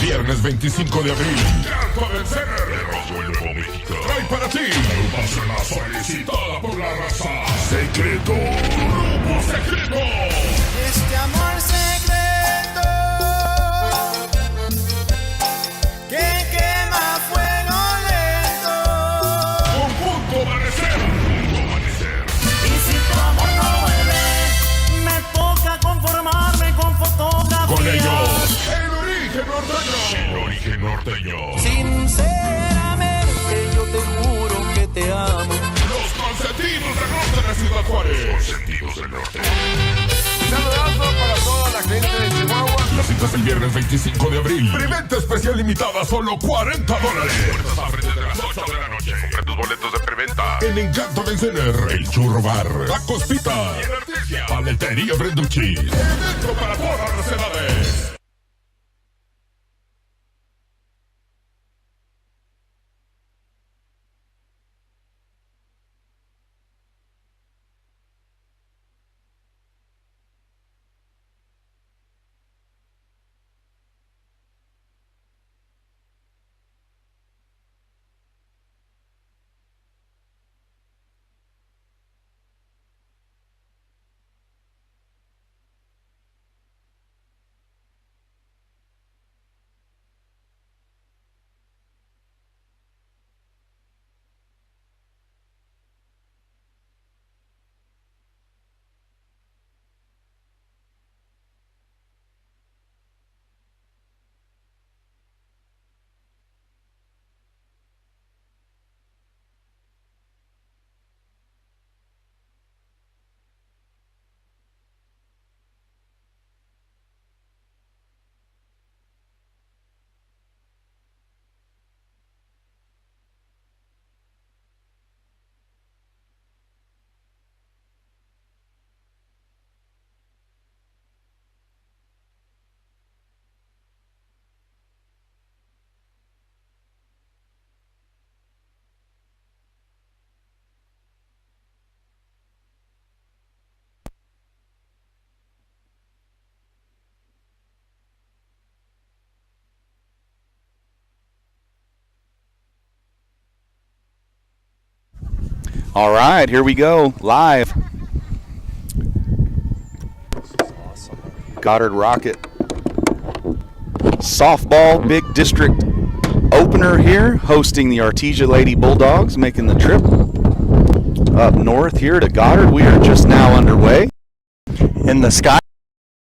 Viernes 25 de abril. Carta del Cener de Roswell, Nuevo México. Trae para ti la agrupación más solicitada por la raza. Secreto. Grupo Secreto. Este amor secreto que quema fuego lento. Conjunto Amanecer. Y si tu amor no vuelve, me toca conformarme con fotografía. Con ellos, el origen norteño. El origen norteño. Sinceramente yo te juro que te amo. Los consentidos del norte de Ciudad Juárez. Consentidos del norte. Saludazo para toda la gente de Chihuahua. La cita es el viernes 25 de abril. Preventa especial limitada, solo $40. Puertas abren desde las 8 de la noche. Compra tus boletos de preventa en Encanto de Cener, el Churro Bar, La Cospita y en Artesia, Paletería Brenducci. Evento para todas las edades. All right, here we go, live. Goddard Rocket softball big district opener here, hosting the Artesia Lady Bulldogs, making the trip up north here to Goddard. We are just now underway. In the sky.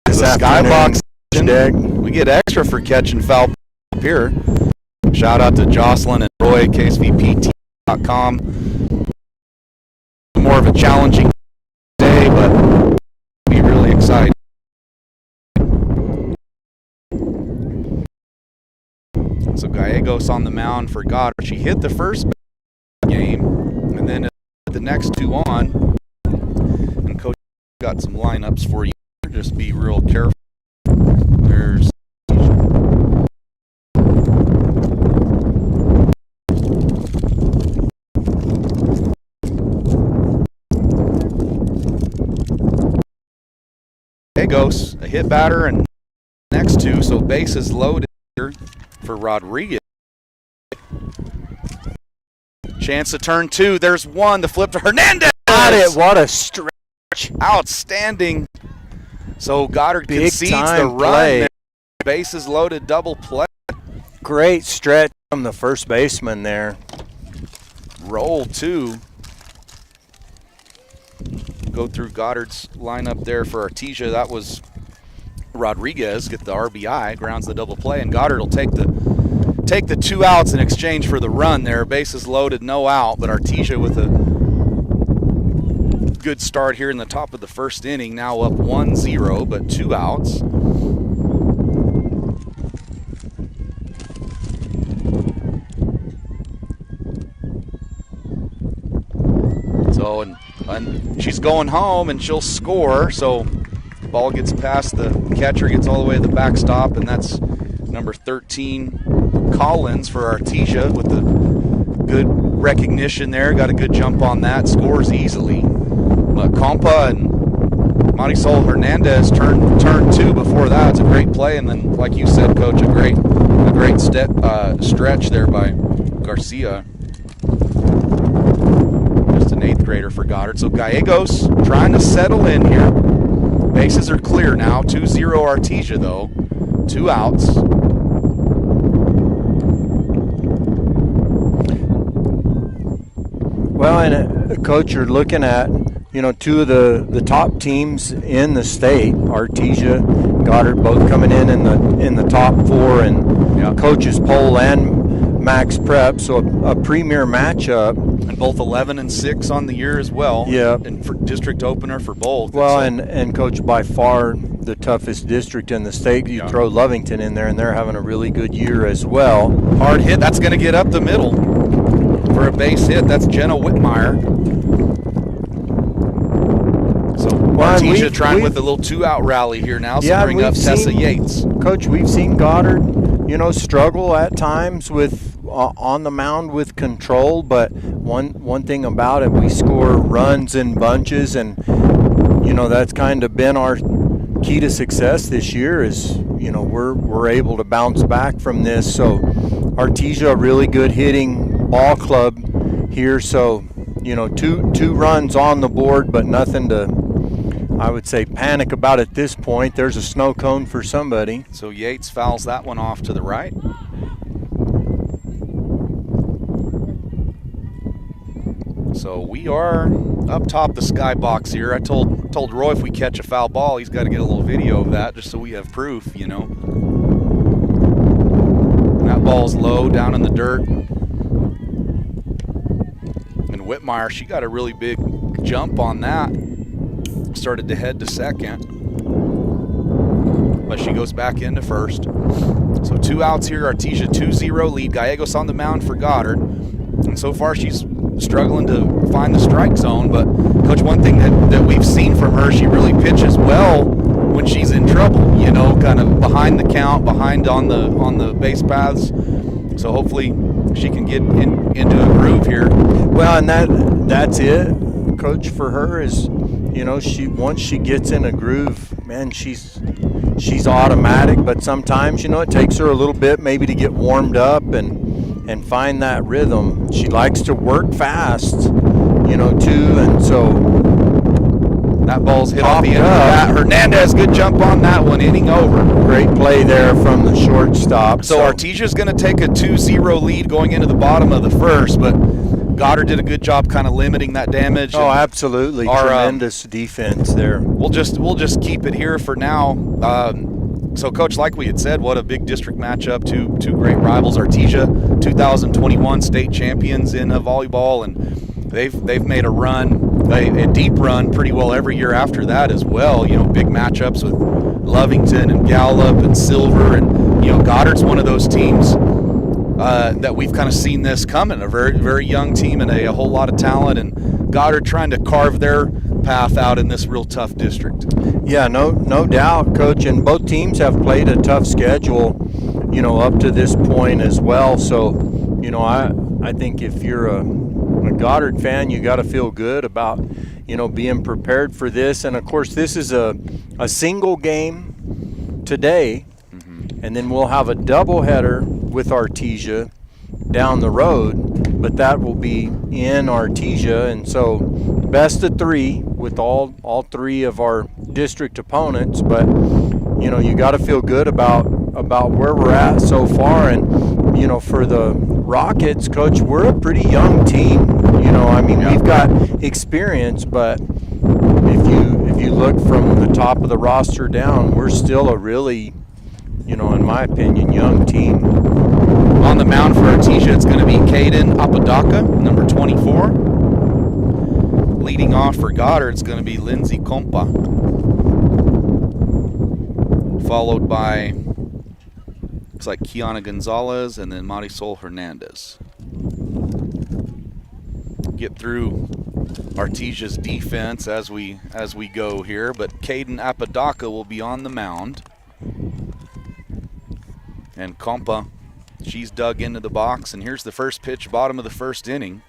The skybox deck. We get extra for catching foul up here. Shout out to Jocelyn and Roy, KSVPT.com. More of a challenging day, but be really excited. So Gallegos on the mound for Goddard. She hit the first game, and then the next two on. And Coach got some lineups for you. Just be real careful. There's Gallegos, a hit batter, and next two, so bases loaded here for Rodriguez. Chance to turn two. There's one. The flip to Hernandez. Got it. What a stretch. Outstanding. So Goddard Big concedes time the run play. there. Bases loaded, double play. Great stretch from the first baseman there. Roll two. Go through Goddard's lineup there for Artesia. That was Rodriguez, get the RBI, grounds the double play, and Goddard will take the 2 outs in exchange for the run there. Bases loaded, no out, but Artesia with a good start here in the top of the first inning, now up 1-0, but 2 outs. So, and she's going home, and she'll score, so the ball gets past the catcher, gets all the way to the backstop, and that's number 13, Collins, for Artesia, with the good recognition there. Got a good jump on that, scores easily. But Compa and Marisol Hernandez turned two before that. It's a great play, and then, like you said, Coach, a great A great stretch there by Garcia. Just an 8th grader for Goddard. So Gallegos trying to settle in here. Bases are clear now. 2-0 Artesia though. 2 outs. Well, and Coach, you're looking at, you know, 2 of the top teams in the state, Artesia, Goddard, both coming in the top 4, and Coach's poll and Max Prep, so a premier matchup. And both 11-6 on the year as well. Yeah. And for district opener for both. Well, and Coach, by far the toughest district in the state. You throw Lovington in there, and they're having a really good year as well. Hard hit. That's going to get up the middle for a base hit. That's Jenna Whitmire. So Artesia trying with a little 2-out rally here now. So bring up Tessa Yates. Coach, we've seen Goddard, you know, struggle at times with on the mound with control, but one thing about it, we score runs in bunches, and you know that's kind of been our key to success this year. Is, you know, we're able to bounce back from this. So Artesia, a really good hitting ball club here. So, you know, two runs on the board, but nothing to, I would say, panic about at this point. There's a snow cone for somebody. So Yates fouls that one off to the right. So we are up top the skybox here. I told Roy if we catch a foul ball, he's got to get a little video of that just so we have proof, you know. That ball's low down in the dirt. And Whitmire, she got a really big jump on that. Started to head to second. But she goes back into first. So 2 outs here. Artesia 2-0 lead. Gallegos on the mound for Goddard. And so far she's struggling to find the strike zone, but Coach, one thing that we've seen from her, she really pitches well when she's in trouble, you know, kind of behind the count, behind on the base paths. So hopefully she can get into a groove here. Well, and that's it, Coach, for her is, you know, once she gets in a groove, man, she's automatic, but sometimes, you know, it takes her a little bit maybe to get warmed up and find that rhythm. She likes to work fast, you know, too, and so that ball's hit off the end of the bat. Hernandez, good jump on that one, inning over. Great play there from the shortstop. So Artesia's going to take a 2-0 lead going into the bottom of the first, but Goddard did a good job kind of limiting that damage. Oh, absolutely. Tremendous defense there. We'll just keep it here for now. So, Coach, like we had said, what a big district matchup. Two great rivals. Artesia, 2021 state champions in volleyball, and they've made a run, a deep run, pretty well every year after that as well. You know, big matchups with Lovington and Gallup and Silver, and you know, Goddard's one of those teams that we've kind of seen this coming. A very, very young team and a whole lot of talent, and Goddard trying to carve their path out in this real tough district. Yeah, no doubt, Coach, and both teams have played a tough schedule, you know, up to this point as well. So, you know, I think if you're a Goddard fan, you got to feel good about, you know, being prepared for this. And of course, this is a single game today, and then we'll have a doubleheader with Artesia down the road, but that will be in Artesia, and so best of 3 with all 3 of our district opponents. But you know, you got to feel good about where we're at so far. And you know, for the Rockets, Coach, we're a pretty young team. You know, I mean, we've got experience, but if you look from the top of the roster down, we're still a really, you know, in my opinion, young team. On the mound for Artesia, it's going to be Caden Apodaca, number 24. Leading off for Goddard, it's going to be Lindsay Compa. Followed by, looks like Kiana Gonzalez and then Marisol Hernandez. Get through Artesia's defense as we go here, but Caden Apodaca will be on the mound. And Compa, she's dug into the box, and here's the first pitch, bottom of the first inning.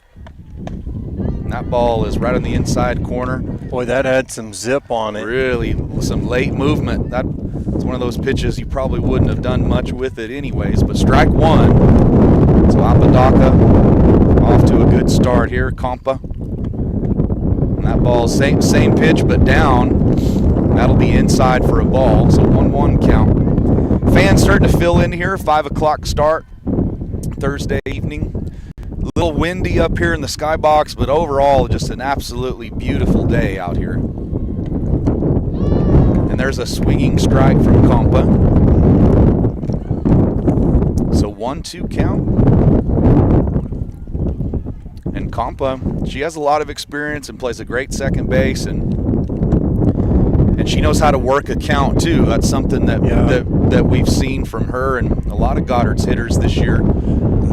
And that ball is right on the inside corner. Boy, that had some zip on it. Really, some late movement. That's one one of those pitches you probably wouldn't have done much with it anyways, but strike one. So Apodaca off to a good start here. Compa. And that ball, same pitch, but down. That'll be inside for a ball, so 1-1 count. Fans starting to fill in here, 5 o'clock start Thursday evening. A little windy up here in the skybox, but overall just an absolutely beautiful day out here. And there's a swinging strike from Compa. So 1-2 count. And Compa, she has a lot of experience and plays a great second base, and she knows how to work a count too. That's something that we've seen from her and a lot of Goddard's hitters this year.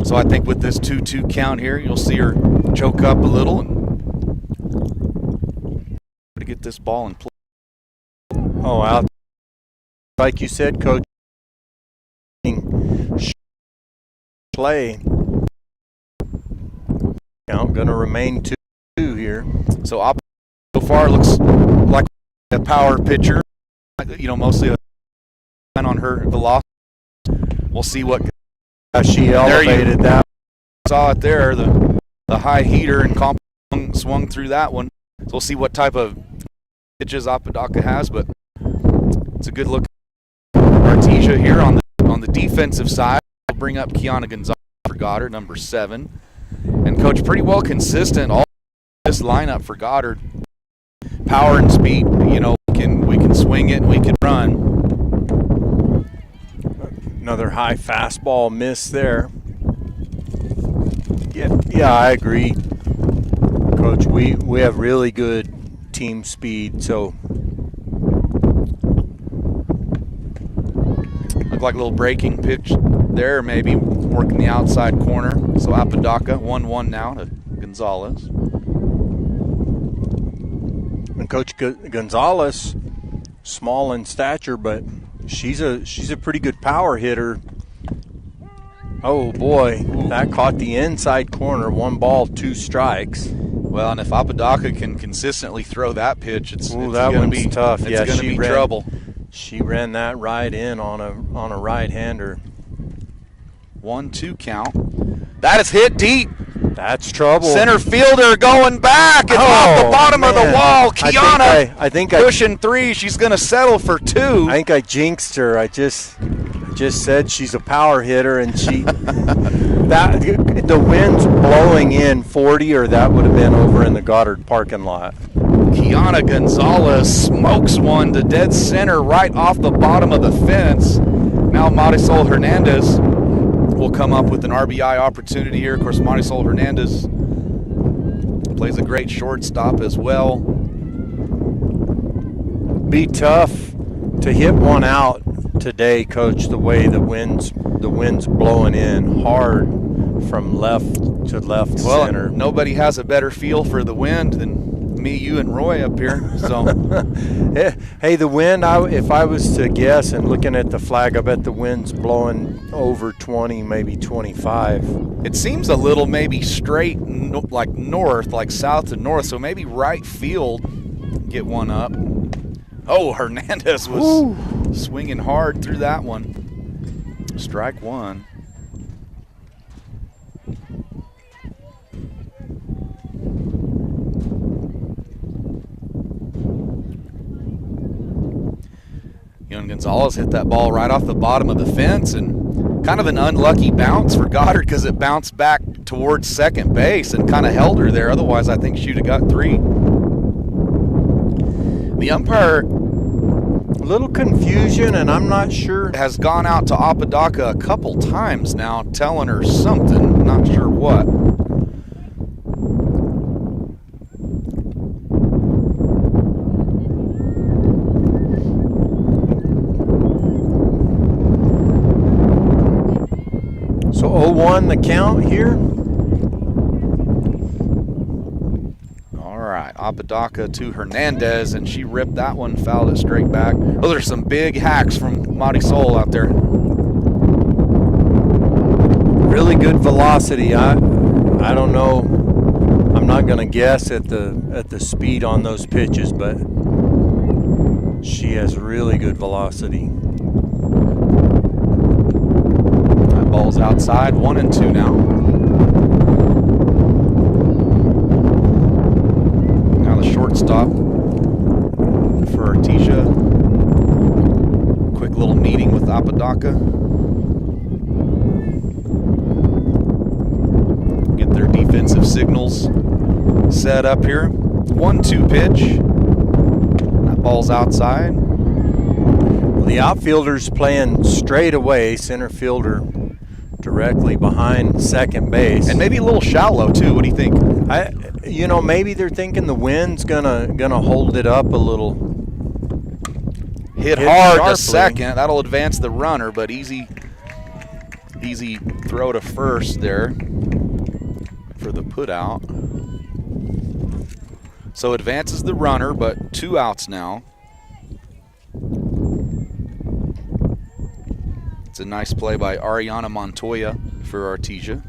So I think with this 2-2 count here, you'll see her choke up a little and to get this ball in play. Oh, out. Like you said, Coach, play. Count going to remain 2 here. So so far looks like a power pitcher. You know, mostly on her velocity. We'll see what she elevated that. Saw it there, the high heater, and Comp swung through that one. So we'll see what type of pitches Apodaca has, but it's a good look. Artesia here on the defensive side. We'll bring up Kiana Gonzalez for Goddard, number 7. And Coach, pretty well consistent all this lineup for Goddard. Power and speed, you know, we can swing it and we can run. Another high fastball miss there. Yeah, I agree, Coach. We have really good team speed, so look like a little breaking pitch there, maybe working the outside corner. So Apodaca 1-1 now to Gonzalez. And Coach Gonzalez, small in stature, but she's a pretty good power hitter. Oh boy, that caught the inside corner. 1 ball, 2 strikes. Well, and if Apodaca can consistently throw that pitch, it's that going to one's be tough. It's going to be trouble. She ran that right in on a right-hander. 1-2 count. That is hit deep. That's trouble. Center fielder going back. It's off the bottom of the wall. Kiana I think pushing 3. She's going to settle for 2. I think I jinxed her. I just said she's a power hitter, and the wind's blowing in 40, or that would have been over in the Goddard parking lot. Kiana Gonzalez smokes one to dead center right off the bottom of the fence. Now Marisol Hernandez will come up with an RBI opportunity here. Of course, Marisol Hernandez plays a great shortstop as well. Be tough to hit one out today, Coach, the way the wind's blowing in hard from left to left center. Nobody has a better feel for the wind than me, you, and Roy up here. So, hey, the wind. If I was to guess and looking at the flag, I bet the wind's blowing over 20, maybe 25. It seems a little maybe straight, like north, like south to north. So maybe right field get one up. Oh, Hernandez was swinging hard through that one. Strike 1. Gonzalez hit that ball right off the bottom of the fence, and kind of an unlucky bounce for Goddard because it bounced back towards second base and kind of held her there. Otherwise, I think she'd have got 3. The umpire, a little confusion, and I'm not sure, has gone out to Apodaca a couple times now telling her something, not sure what. So 0-1 the count here. All right, Apodaca to Hernandez, and she ripped that one, fouled it straight back. Those are some big hacks from Marisol out there. Really good velocity. I don't know. I'm not going to guess at the speed on those pitches, but she has really good velocity. Ball's outside, 1-2 now. Now the shortstop for Artesia. Quick little meeting with Apodaca. Get their defensive signals set up here. 1-2 pitch. That ball's outside. Well, the outfielder's playing straight away, center fielder directly behind second base. And maybe a little shallow too. What do you think? Maybe they're thinking the wind's gonna hold it up a little. Hit hard sharply. to second. That'll advance the runner, but easy throw to first there for the put out. So advances the runner, but 2 outs now. It's a nice play by Ariana Montoya for Artesia.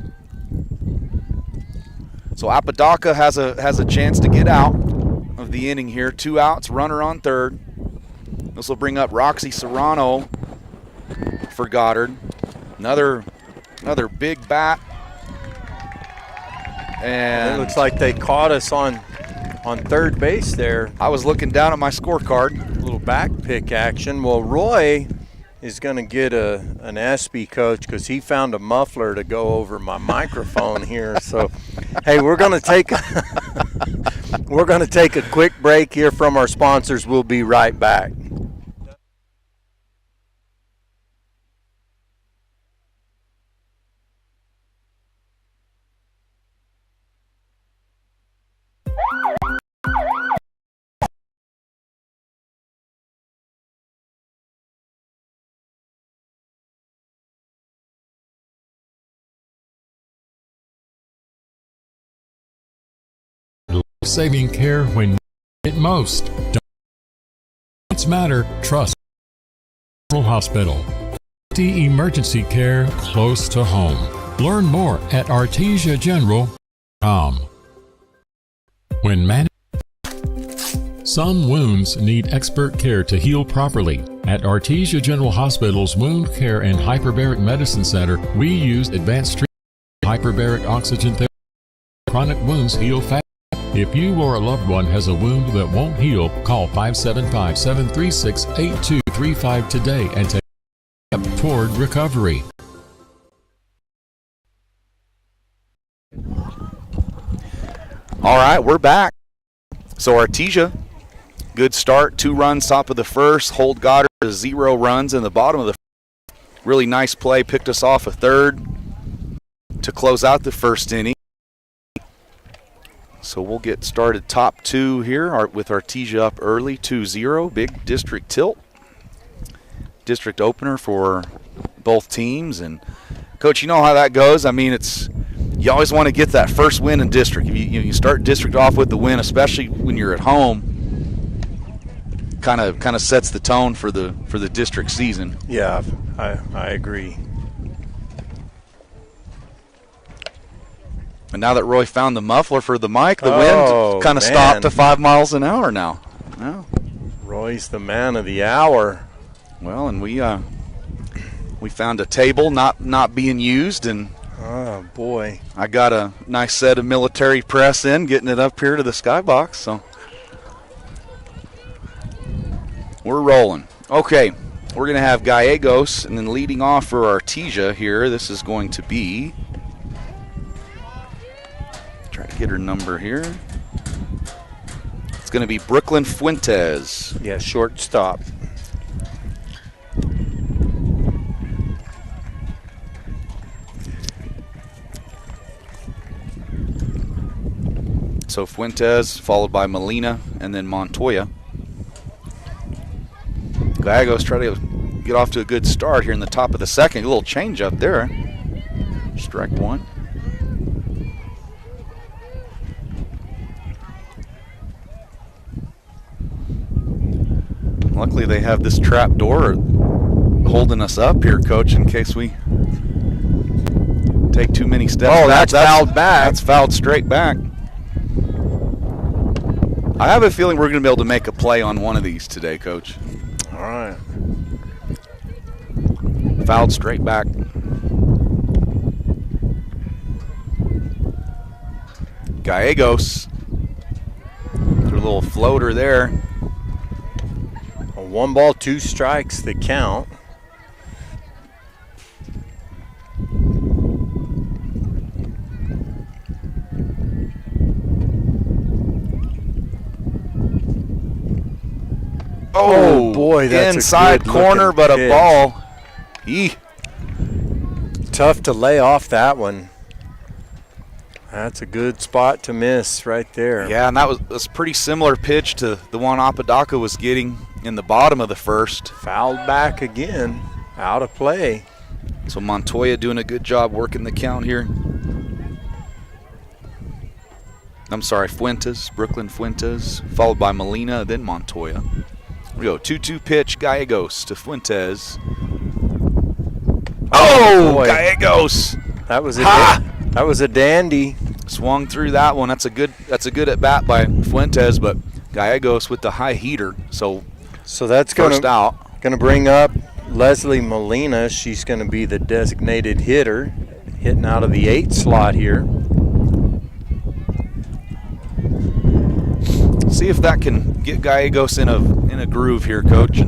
So Apodaca has a chance to get out of the inning here. 2 outs, runner on third. This will bring up Roxy Serrano for Goddard. Another big bat. And it looks like they caught us on third base there. I was looking down at my scorecard. A little back pick action. Well, Roy is going to get an ESPY coach because he found a muffler to go over my microphone here. So, hey, we're going to take a quick break here from our sponsors. We'll be right back. Saving care when you need it most. Don't matter, trust General Hospital. Emergency care close to home. Learn more at artesiageneral.com. When managed, some wounds need expert care to heal properly. At Artesia General Hospital's Wound Care and Hyperbaric Medicine Center, we use advanced treatment, hyperbaric oxygen therapy. Chronic wounds heal fast. If you or a loved one has a wound that won't heal, call 575-736-8235 today and take a step toward recovery. All right, we're back. So Artesia, good start, 2 runs top of the first. Hold Goddard to 0 runs in the bottom of the first. Really nice play, picked us off a third to close out the first inning. So we'll get started top 2 here with Artesia up early, 2-0. Big district tilt. District opener for both teams. And, Coach, you know how that goes. I mean, you always want to get that first win in district. If you start district off with the win, especially when you're at home, kind of sets the tone for the district season. Yeah, I agree. And now that Roy found the muffler for the mic, the wind kind of stopped to 5 miles an hour now. Well, Roy's the man of the hour. Well, and we found a table not being used, and oh boy, I got a nice set of military press in, getting it up here to the skybox. So we're rolling. Okay, we're gonna have Gallegos, and then leading off for Artesia here. This is going to be. Try to get her number here. It's going to be Brooklyn Fuentes. Yeah, shortstop. So Fuentes, followed by Molina, and then Montoya. Gallegos try to get off to a good start here in the top of the second. A little change up there. Strike 1. Luckily they have this trap door holding us up here, Coach, in case we take too many steps. Oh, that's fouled back. That's fouled straight back. I have a feeling we're going to be able to make a play on one of these today, Coach. All right. Fouled straight back. Gallegos. Their little floater there. A 1 ball, 2 strikes the count. Oh boy, that's inside a good corner, but pitch. a ball. Eeh. Tough to lay off that one. That's a good spot to miss right there. Yeah, and that was a pretty similar pitch to the one Apodaca was getting in the bottom of the first. Fouled back again, out of play. So Montoya doing a good job working the count here. I'm sorry, Fuentes, Brooklyn Fuentes, followed by Molina, then Montoya. We go 2-2 pitch, Gallegos to Fuentes. Oh, boy. Gallegos! That was Ha! that was a dandy. Swung through that one. That's a good at bat by Fuentes, but Gallegos with the high heater. So that's first out. Going to bring up Leslie Molina. She's going to be the designated hitter, hitting out of the 8 slot here. See if that can get Gallegos in a groove here, Coach.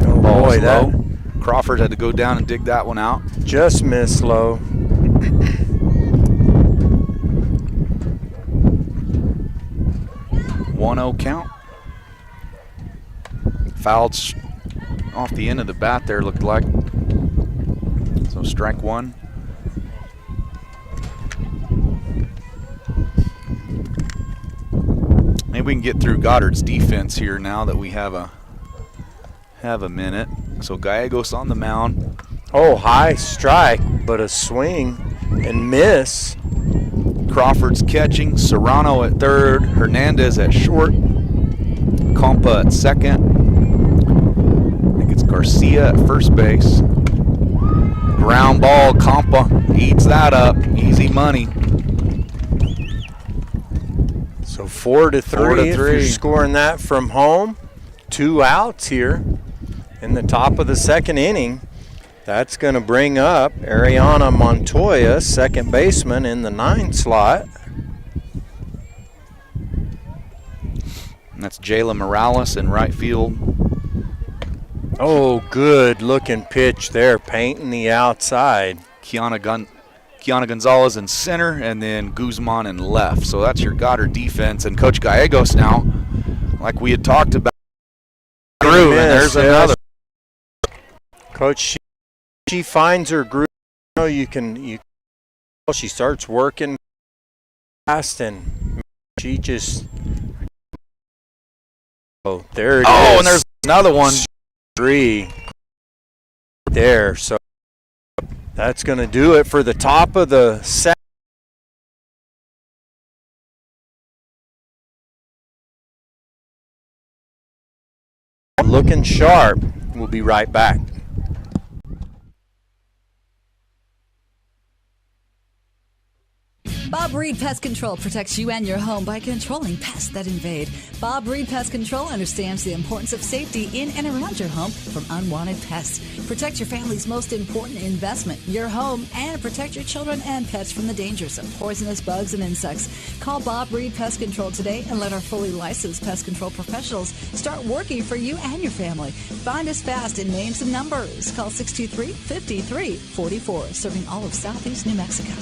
Oh boy, that Crawford had to go down and dig that one out. just missed low. 1-0 count. Fouled off the end of the bat there, looked like. So strike one. Maybe we can get through Goddard's defense here now that we have a minute. So Gallegos on the mound. Oh, high strike, but a swing and miss. Crawford's catching. Serrano at third. Hernandez at short. Compa at second. I think it's Garcia at first base. Ground ball. Compa eats that up. Easy money. So 4-3. 4-3. If you're scoring that from home. 2 outs here in the top of the second inning. That's going to bring up Ariana Montoya, second baseman in the 9 slot. And that's Jayla Morales in right field. Oh, good looking pitch there, painting the outside. Kiana Gonzalez in center, and then Guzman in left. So that's your Goddard defense. And Coach Gallegos now, like we had talked about. Through, and there's another. Coach, she finds her groove. She starts working fast, and she just. Oh, there it is. Oh, and there's another one. 3 there. So that's going to do it for the top of the second. Looking sharp. We'll be right back. Bob Reed Pest Control protects you and your home by controlling pests that invade. Bob Reed Pest Control understands the importance of safety in and around your home from unwanted pests. Protect your family's most important investment, your home, and protect your children and pets from the dangers of poisonous bugs and insects. Call Bob Reed Pest Control today and let our fully licensed pest control professionals start working for you and your family. Find us fast in names and numbers. Call 623-5344, serving all of Southeast New Mexico.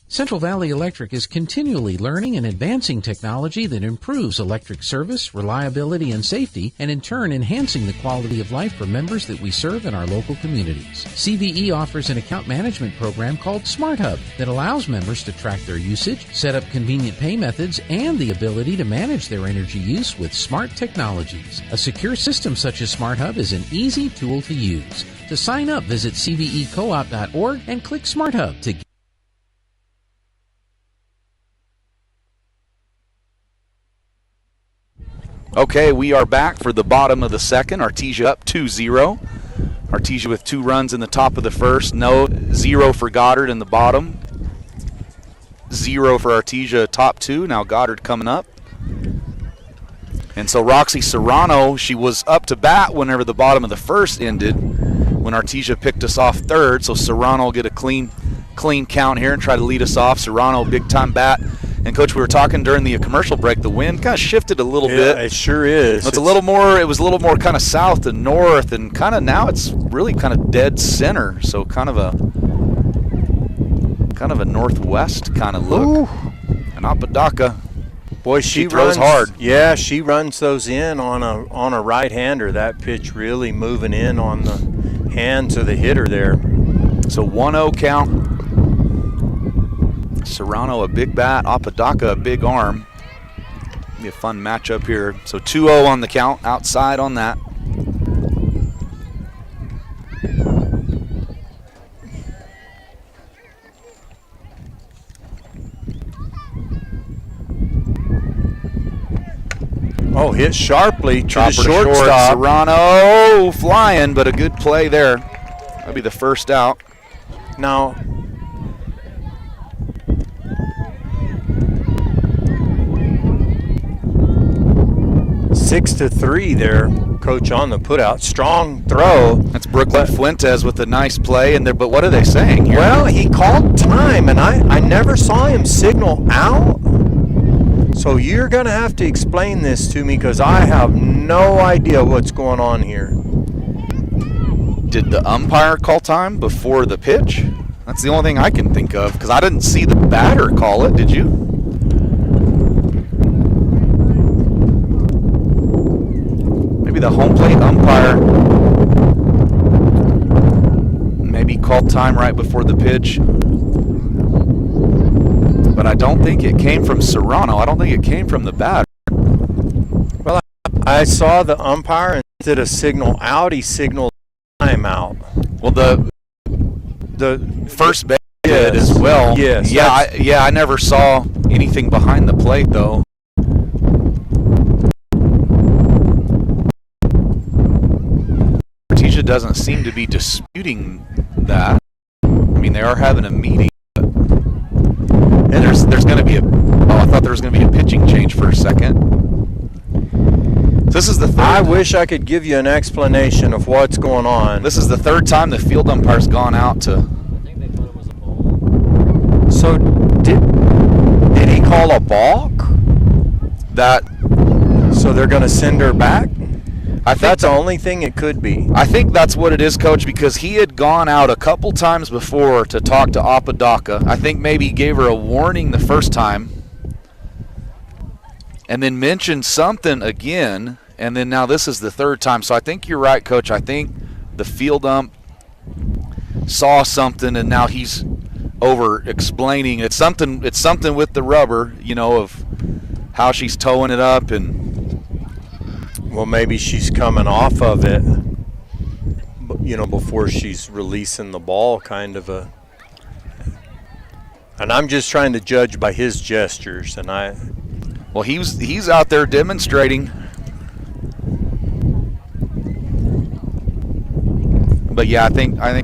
Central Valley Electric is continually learning and advancing technology that improves electric service, reliability, and safety, and in turn enhancing the quality of life for members that we serve in our local communities. CVE offers an account management program called Smart Hub that allows members to track their usage, set up convenient pay methods, and the ability to manage their energy use with smart technologies. A secure system such as Smart Hub is an easy tool to use. To sign up, visit cvecoop.org and click Smart Hub to Okay, we are back for the bottom of the second. Artesia up 2-0. Artesia with 2 runs in the top of the first. 0 for Goddard in the bottom. 0 for Artesia, top 2. Now Goddard coming up. And so Roxy Serrano, she was up to bat whenever the bottom of the first ended when Artesia picked us off third. So Serrano will get a clean clean count here and try to lead us off. Serrano, big-time bat. And, Coach, we were talking during the commercial break. The wind kind of shifted a little bit. It sure is. It was a little more kind of south and north, and kind of now it's really kind of dead center. So kind of a northwest kind of look. Ooh. And Apodaca, boy, she throws hard. Yeah, she runs those in on a right-hander. That pitch really moving in on the hands of the hitter there. So 1-0 count. Serrano a big bat, Apodaca a big arm. Be a fun matchup here. So 2-0 on the count, outside on that. Oh, hit sharply to the Chopper to short. shortstop. Serrano flying, but a good play there. That'll be the first out. Now, 6-3 there, Coach, on the putout. Strong throw. That's Brooklyn Fuentes with a nice play. But what are they saying here? Well, he called time, and I never saw him signal out. So you're going to have to explain this to me because I have no idea what's going on here. Did the umpire call time before the pitch? That's the only thing I can think of because I didn't see the batter call it. Did you? Maybe the home plate umpire maybe called time right before the pitch. But I don't think it came from Serrano. I don't think it came from the batter. Well, I saw the umpire, and instead of signal out, he signaled time out. Well, the first base did as well. Yes. Yeah, I never saw anything behind the plate, though. Artesia doesn't seem to be disputing that. I mean, they are having a meeting. And there's going to be I thought there was going to be a pitching change for a second. So this is the third. I wish I could give you an explanation of what's going on. This is the third time the field umpire's gone out to. I think they thought it was a ball. So did he call a balk? So they're going to send her back? I think that's the only thing it could be. I think that's what it is, Coach, because he had gone out a couple times before to talk to Apodaca. I think maybe he gave her a warning the first time and then mentioned something again, and then now this is the third time. So I think you're right, Coach. I think the field ump saw something, and now he's over-explaining. It's something with the rubber, of how she's towing it up and... Well, maybe she's coming off of it, before she's releasing the ball, kind of a. And I'm just trying to judge by his gestures, and I. Well, he's out there demonstrating. But yeah, I think I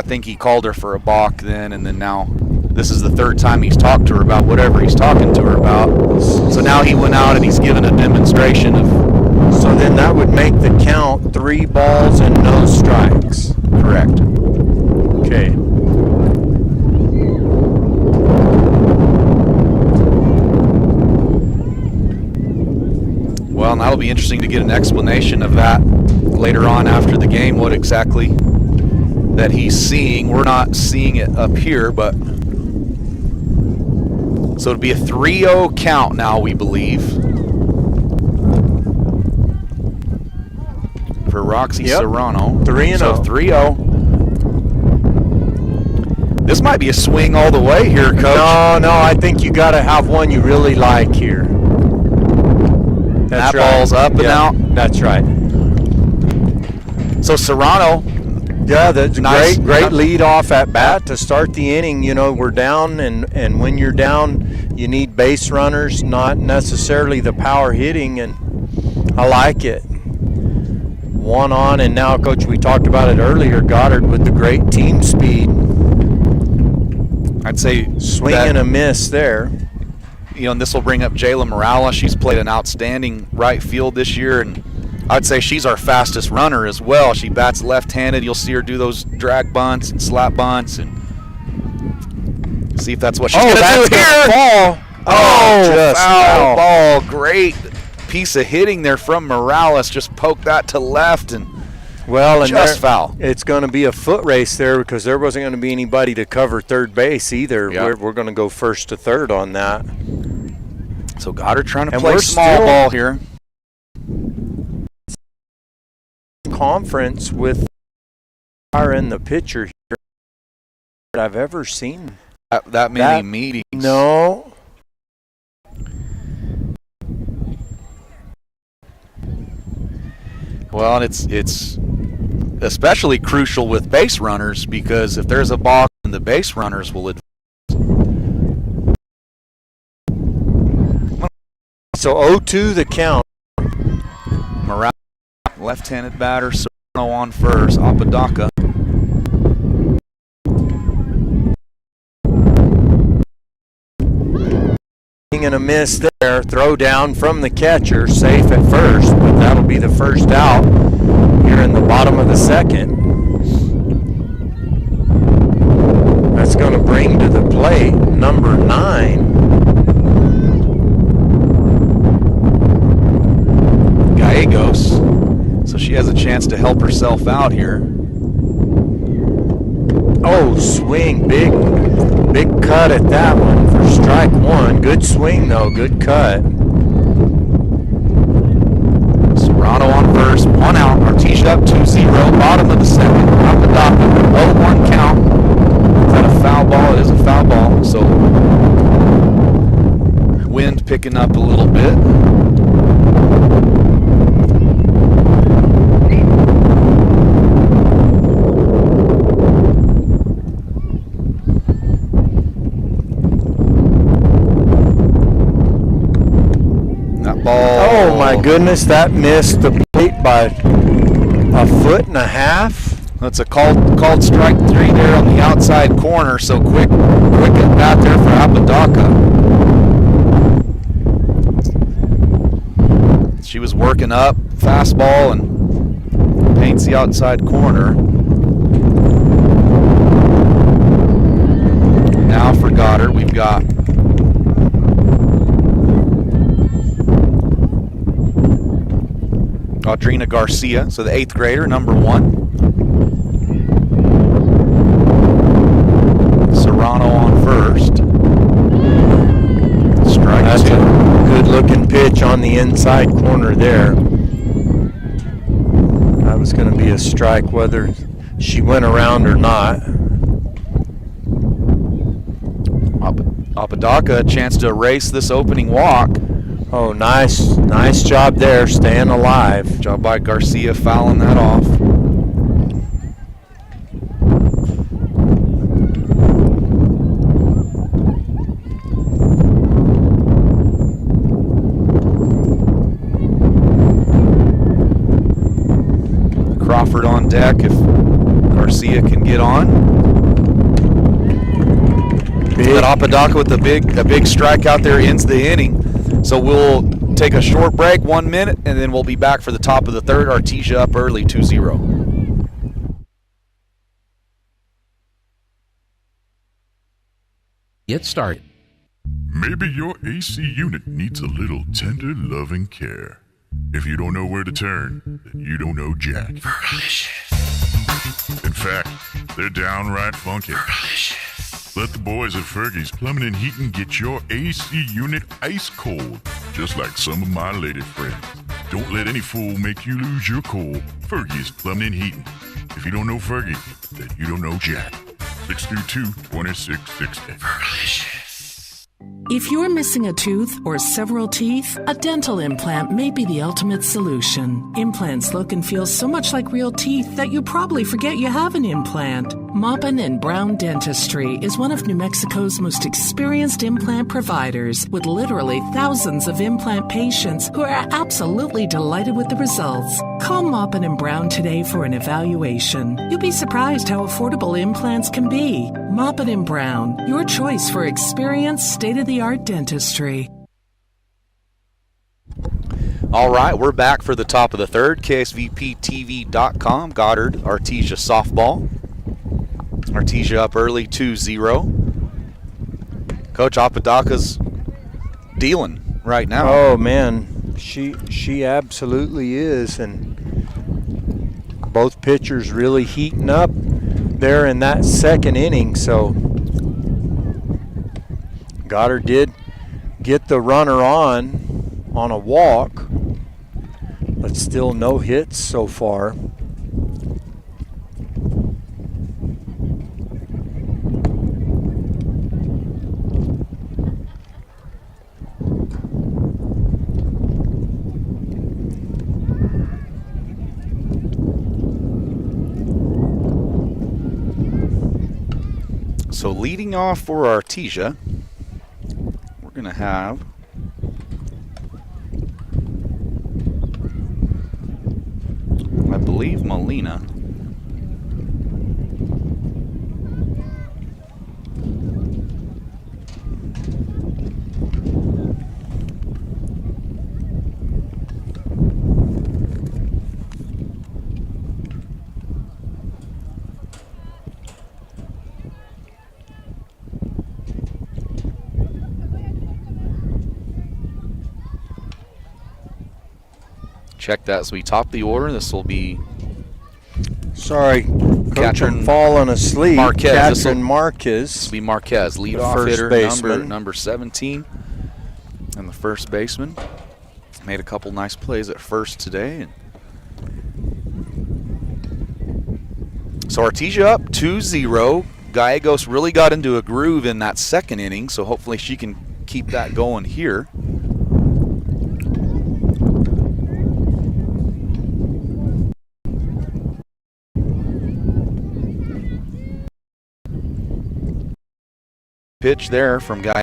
think he called her for a balk then, and then now. This is the third time he's talked to her about whatever he's talking to her about. So now he went out and he's given a demonstration of... So then that would make the count 3 balls and no strikes. Correct. Okay. Well, and that'll be interesting to get an explanation of that later on after the game, what exactly that he's seeing. We're not seeing it up here, but... So it'll be a 3-0 count now, we believe, for Roxy Serrano. 3-0. So 3-0. This might be a swing all the way here, Coach. No, I think you got to have one you really like here. That's that ball's up and out. That's right. So Serrano. Yeah, that's nice. Great lead off at bat to start the inning. We're down, and when you're down, you need base runners, not necessarily the power hitting, and I like it. 1 on, and now, Coach, we talked about it earlier, Goddard with the great team speed. I'd say swing and a miss there. And this will bring up Jayla Morales. She's played an outstanding right field this year, and I'd say she's our fastest runner as well. She bats left-handed. You'll see her do those drag bunts and slap bunts, and See if that's what she's going to that's do gonna here. fall. Oh, just foul ball. Great piece of hitting there from Morales. Just poked that to left and just foul. It's going to be a foot race there because there wasn't going to be anybody to cover third base either. Yep. We're going to go first to third on that. So Goddard trying to And play we're small still- ball here. Conference with and the pitcher here that I've ever seen. That many meetings. No. Well, and it's especially crucial with base runners because if there's a balk, then the base runners will advance. So 0-2 the count. Morales, left-handed batter, Serrano on first, Apodaca. And a miss there. Throw down from the catcher, safe at first, but that'll be the first out here in the bottom of the second. That's going to bring to the plate number 9. Gallegos. So she has a chance to help herself out here. Oh, swing. Big cut at that one for strike one. Good swing, though. Good cut. Serrano on first. One out. Artesia up 2-0. Bottom of the second. Apodaca. 0-1 count. Is that a foul ball? It is a foul ball. So wind picking up a little bit. Oh my goodness, that missed the plate by a foot and a half. That's a called strike 3 there on the outside corner. So quick at bat there for Apodaca. She was working up fastball and paints the outside corner. Now for Goddard, we've got Audrina Garcia, so the 8th grader, number 1. Serrano on first. Strike That's 2. a good-looking pitch on the inside corner there. That was going to be a strike whether she went around or not. Apodaca, a chance to erase this opening walk. Oh, nice job there, staying alive. Job by Garcia fouling that off. Crawford on deck if Garcia can get on. But Apodaca with a big strikeout there ends the inning. So we'll take a short break, 1 minute, and then we'll be back for the top of the third. Artesia up early, 2-0. Get started. Maybe your AC unit needs a little tender loving care. If you don't know where to turn, then you don't know Jack. In fact, they're downright funky. Let the boys at Fergie's Plumbing and Heating get your AC unit ice cold, just like some of my lady friends. Don't let any fool make you lose your cool. Fergie's Plumbing and Heating. If you don't know Fergie, then you don't know Jack. 632-2668. If you're missing a tooth or several teeth, a dental implant may be the ultimate solution. Implants look and feel so much like real teeth that you probably forget you have an implant. Maupin and Brown Dentistry is one of New Mexico's most experienced implant providers, with literally thousands of implant patients who are absolutely delighted with the results. Call Maupin and Brown today for an evaluation. You'll be surprised how affordable implants can be. Maupin and Brown, your choice for experienced, state-of-the-art dentistry. All right, we're back for the top of the third. KSVPTV.com, Goddard, Artesia softball. Artesia up early, 2-0. Coach Apodaca's dealing right now. Oh man, she absolutely is, and both pitchers really heating up there in that second inning. So Goddard did get the runner on a walk, but still no hits so far. So leading off for Artesia, we're going to have I believe Molina. Check that as we top the order. This will be Sorry, Coach, Catherine I'm falling asleep. Marquez. Catherine Marquez. This will be Marquez, leadoff hitter, number 17, and the first baseman. Made a couple nice plays at first today. So Artesia up 2-0. Gallegos really got into a groove in that second inning, so hopefully she can keep that going here. Pitch there from Guy.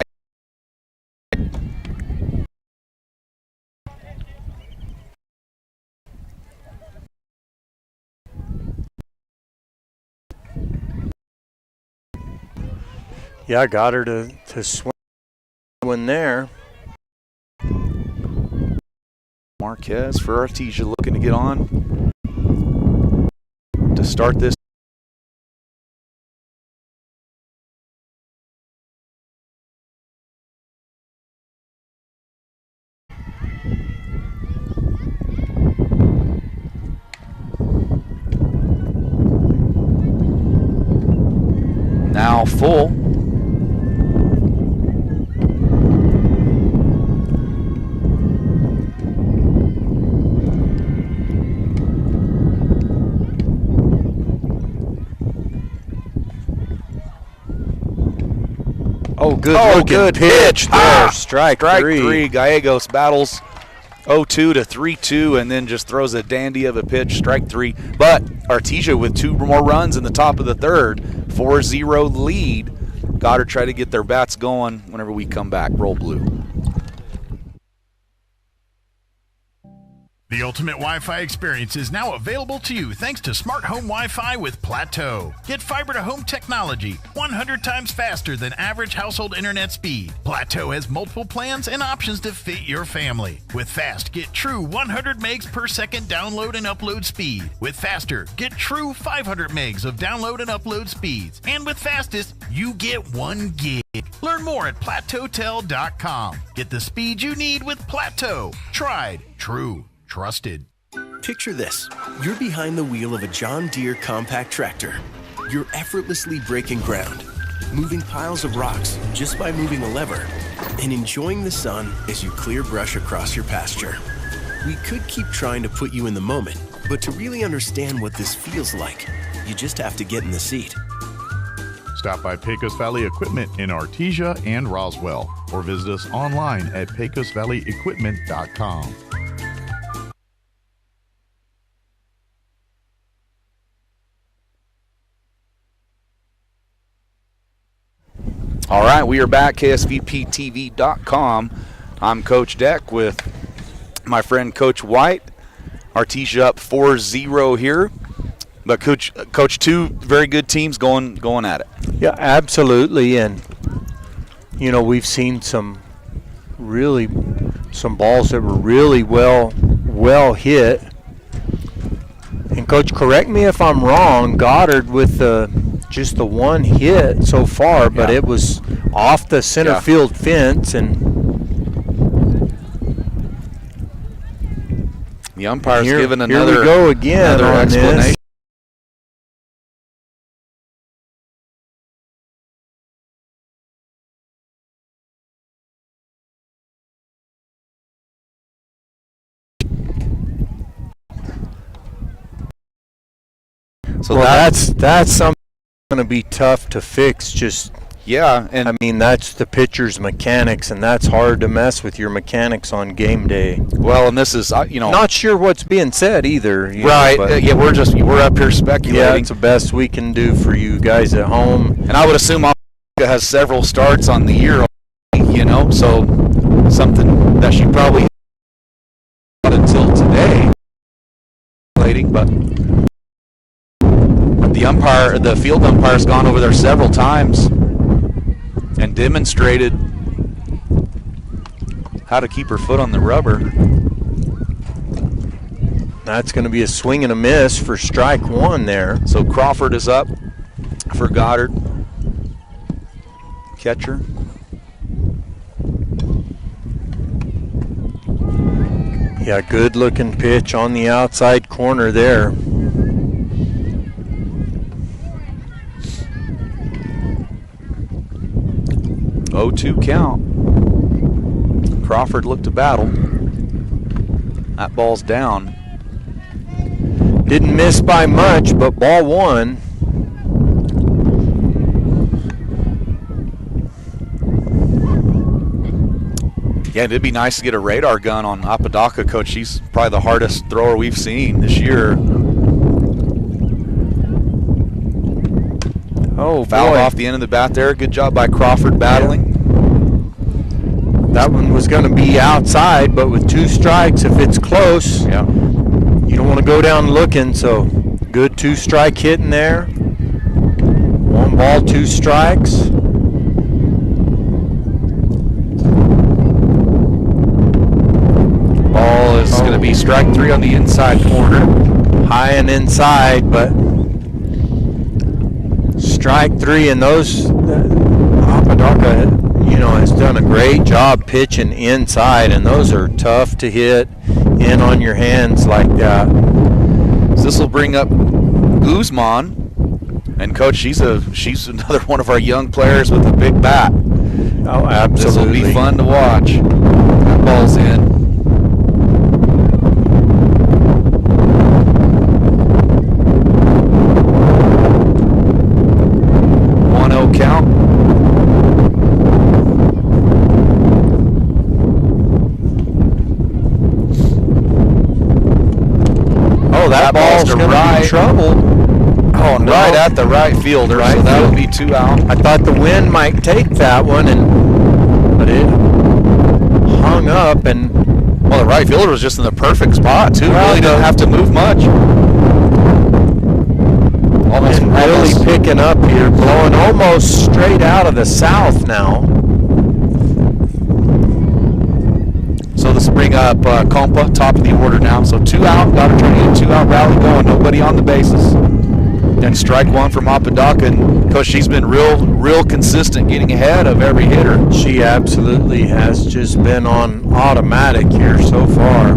Yeah, got her to swing there. Marquez for Artesia looking to get on to start this. Now full. Oh, good. Oh, good pitch there. Strike three. Gallegos battles 0-2 to 3-2 and then just throws a dandy of a pitch, strike three. But Artesia with two more runs in the top of the third, 4-0 lead. Goddard try to get their bats going whenever we come back. Roll blue. The ultimate Wi-Fi experience is now available to you thanks to Smart Home Wi-Fi with Plateau. Get fiber to home technology 100 times faster than average household internet speed. Plateau has multiple plans and options to fit your family. With Fast, get true 100 megs per second download and upload speed. With Faster, get true 500 megs of download and upload speeds. And with Fastest, you get 1 gig. Learn more at plateautel.com. Get the speed you need with Plateau. Tried, true, trusted. Picture this. You're behind the wheel of a John Deere compact tractor. You're effortlessly breaking ground, moving piles of rocks just by moving a lever, and enjoying the sun as you clear brush across your pasture. We could keep trying to put you in the moment, but to really understand what this feels like, you just have to get in the seat. Stop by Pecos Valley Equipment in Artesia and Roswell, or visit us online at pecosvalleyequipment.com. All right, we are back, KSVPTV.com. I'm Coach Deck with my friend Coach White. Artesia up 4-0 here. But Coach, two very good teams going at it. Yeah, absolutely. And, you know, we've seen some balls that were really well hit. And, Coach, correct me if I'm wrong, Goddard with the just the one hit so far, but it was off the center field fence, and the umpire's given here we go again another on explanation. this. So that's something going to be tough to fix. And I mean, that's the pitcher's mechanics, and that's hard to mess with your mechanics on game day. Well, and this is not sure what's being said either. Right? We're up here speculating. Yeah, it's the best we can do for you guys at home. And I would assume Artesia has several starts on the year, so something that she probably not until today. But the field umpire's gone over there several times and demonstrated how to keep her foot on the rubber. That's going to be a swing and a miss for strike one there. So Crawford is up for Goddard. Catcher. Yeah, good looking pitch on the outside corner there. 0-2 count. Crawford looked to battle. That ball's down. Didn't miss by much, but ball one. Yeah, it'd be nice to get a radar gun on Apodaca, Coach. She's probably the hardest thrower we've seen this year. Oh, fouled boy. off the end of the bat there. Good job by Crawford battling. That one was going to be outside, but with 2 strikes, if it's close, yeah, you don't want to go down looking. So good 2-strike hitting there. 1 ball, 2 strikes. Ball is going to be strike 3 on the inside corner. High and inside, but strike 3, and those Apodaca, has done a great job pitching inside, and those are tough to hit in on your hands like that. So this will bring up Guzman, and Coach, she's another one of our young players with a big bat. Oh, absolutely. This will be fun to watch. That ball's in. 1-0 count. Oh, that ball's going to be trouble. Oh, no. Right at the right fielder, right, so that'll be 2 out. I thought the wind might take that one, but it hung up, and well, the right fielder was just in the perfect spot too. Well, really didn't have to move much. Almost really picking up here, blowing almost straight out of the south now. So this will bring up Compa, top of the order now. So 2 out, got to turn in a 2-out rally going, nobody on the bases. Then strike 1 from Apodaca, and Coach, she's been real consistent getting ahead of every hitter. She absolutely has just been on automatic here so far.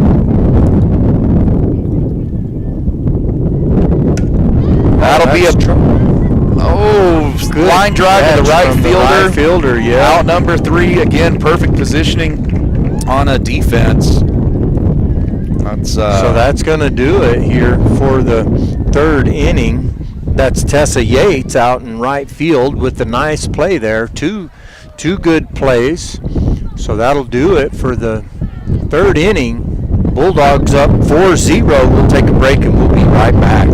That'll be a good line drive to the right fielder. Yeah. Out number 3 again, perfect positioning on a defense. So that's going to do it here for the 3rd inning. That's Tessa Yates out in right field with the nice play there. Two good plays. So that'll do it for the 3rd inning. Bulldogs up 4-0. We'll take a break and we'll be right back.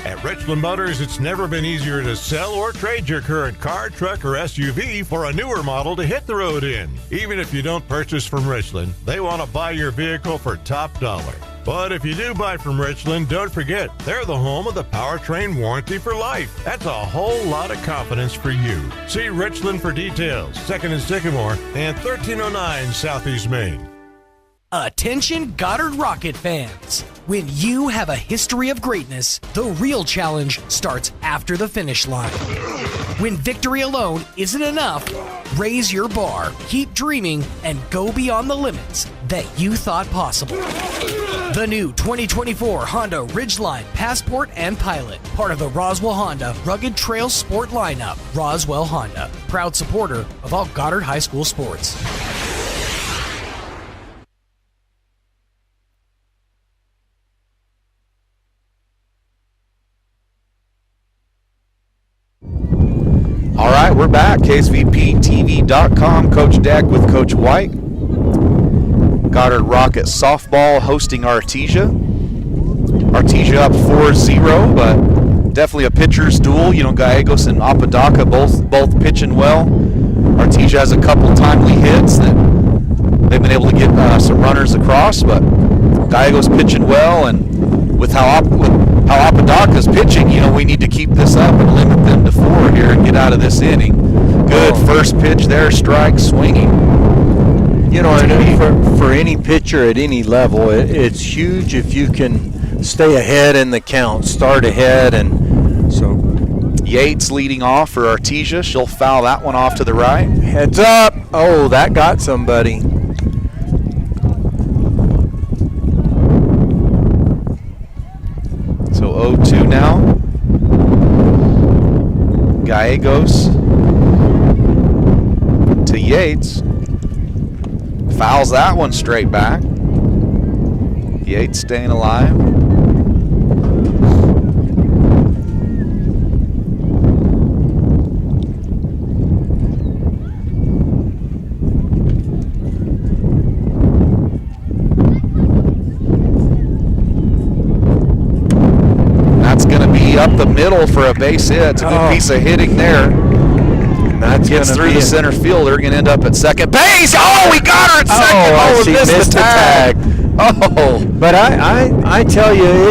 At Richland Motors, it's never been easier to sell or trade your current car, truck, or SUV for a newer model to hit the road in. Even if you don't purchase from Richland, they want to buy your vehicle for top dollar. But if you do buy from Richland, don't forget, they're the home of the powertrain warranty for life. That's a whole lot of confidence for you. See Richland for details. 2nd and Sycamore and 1309 Southeast Main. Attention Goddard Rocket fans. When you have a history of greatness, the real challenge starts after the finish line. When victory alone isn't enough, raise your bar, keep dreaming, and go beyond the limits that you thought possible. The new 2024 Honda Ridgeline Passport and Pilot, part of the Roswell Honda Rugged Trail Sport lineup. Roswell Honda, proud supporter of all Goddard High School sports. All right, we're back. KSVPTV.com. Coach Deck with Coach White. Goddard Rocket softball hosting Artesia. Artesia up 4-0, but definitely a pitcher's duel. You know, Gallegos and Apodaca both pitching well. Artesia has a couple timely hits that they've been able to get some runners across, but Gallegos pitching well, and with how Apodaca's pitching, you know, we need to keep this up and limit them to 4 here and get out of this inning. Good first pitch there, strike, swinging. You know, and for any pitcher at any level, it's huge if you can stay ahead in the count, start ahead, and so. Yates leading off for Artesia. She'll foul that one off to the right. Heads up. Oh, that got somebody. So 0-2 now. Gallegos to Yates. Fouls that one straight back. Yates staying alive. That's going to be up the middle for a base hit. It's a good piece of hitting there. That gets through the center field. They're going to end up at second base. Oh, we got her at second. Oh, she missed the tag. Oh, but I tell you,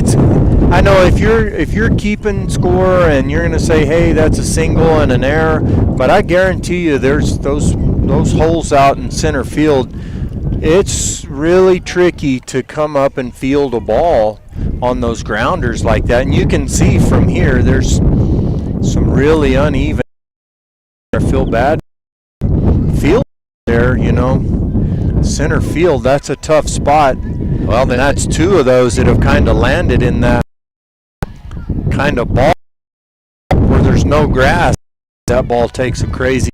I know if you're keeping score and you're going to say, hey, that's a single and an error, but I guarantee you, there's those holes out in center field. It's really tricky to come up and field a ball on those grounders like that, and you can see from here, there's some really uneven. I feel bad. Field there, you know, center field. That's a tough spot. Well, then that's 2 of those that have kind of landed in that kind of ball where there's no grass. That ball takes a crazy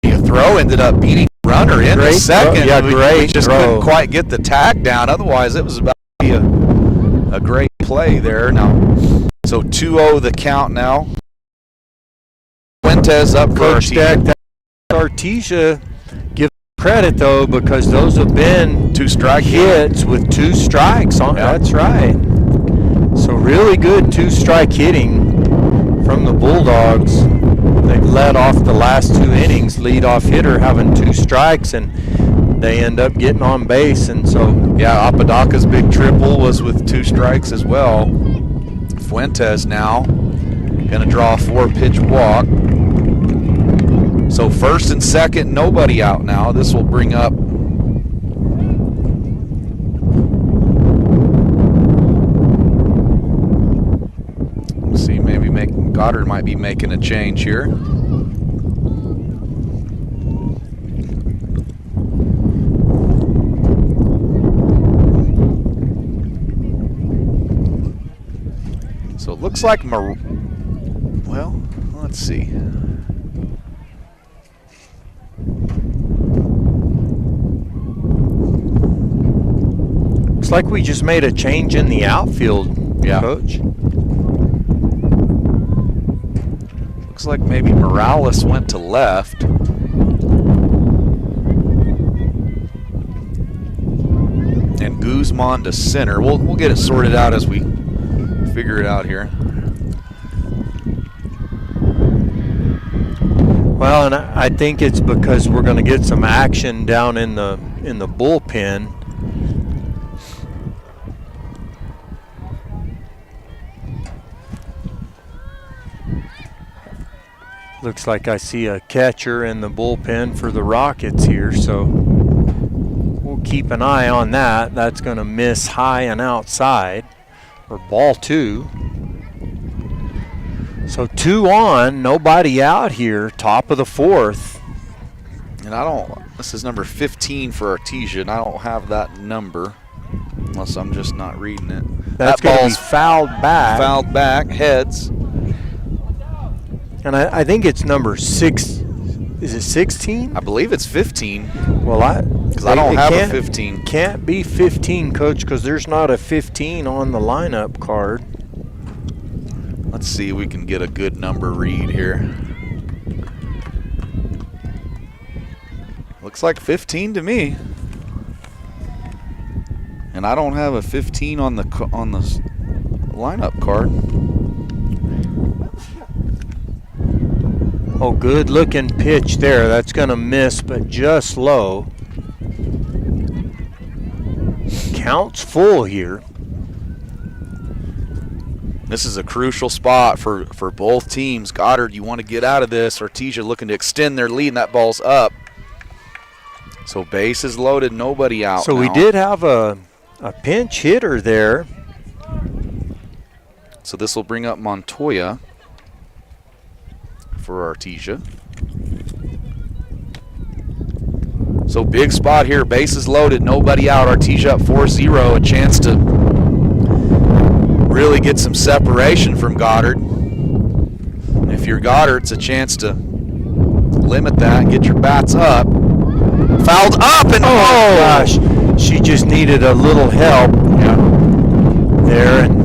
throw. Ended up beating the runner in a second. Yeah, great. We just couldn't quite get the tag down. Otherwise, it was about to be a great play there. Now, so 2-0 the count now. Fuentes up for Coach Deck. Artesia, give credit though, because those have been 2-strike hits with 2 strikes on. Yep. That's right. So really good 2-strike hitting from the Bulldogs. They've led off the last 2 innings. Leadoff hitter having 2 strikes, and they end up getting on base. And so, yeah, Apodaca's big triple was with 2 strikes as well. Fuentes now going to draw a 4-pitch walk. So first and second, nobody out now. This will bring up see, maybe Goddard might be making a change here. So it looks like well, let's see. Looks like we just made a change in the outfield, Coach. Looks like maybe Morales went to left. And Guzman to center. We'll get it sorted out as we figure it out here. Well, and I think it's because we're going to get some action down in the bullpen. Looks like I see a catcher in the bullpen for the Rockets here, so we'll we'll keep an eye on that. That's going to miss high and outside, or ball 2. So 2 on, nobody out here, top of the 4th. And this is number 15 for Artesia, and I don't have that number unless I'm just not reading it. That ball's fouled back. Fouled back, heads. And I think it's number 6. Is it 16? I believe it's 15. Well, because I don't have a 15. Can't be 15, Coach, because there's not a 15 on the lineup card. Let's see if we can get a good number read here. Looks like 15 to me. And I don't have a 15 on the lineup card. Oh, good looking pitch there. That's going to miss, but just low. Counts full here. This is a crucial spot for both teams. Goddard, you want to get out of this. Artesia looking to extend their lead, and that ball's up. So base is loaded, nobody out. So now. We did have a pinch hitter there. So this will bring up Montoya for Artesia. So big spot here, base is loaded, nobody out. Artesia up 4-0, a chance to really get some separation from Goddard. And if you're Goddard, it's a chance to limit that and get your bats up. Fouled up and oh gosh, she just needed a little help there. And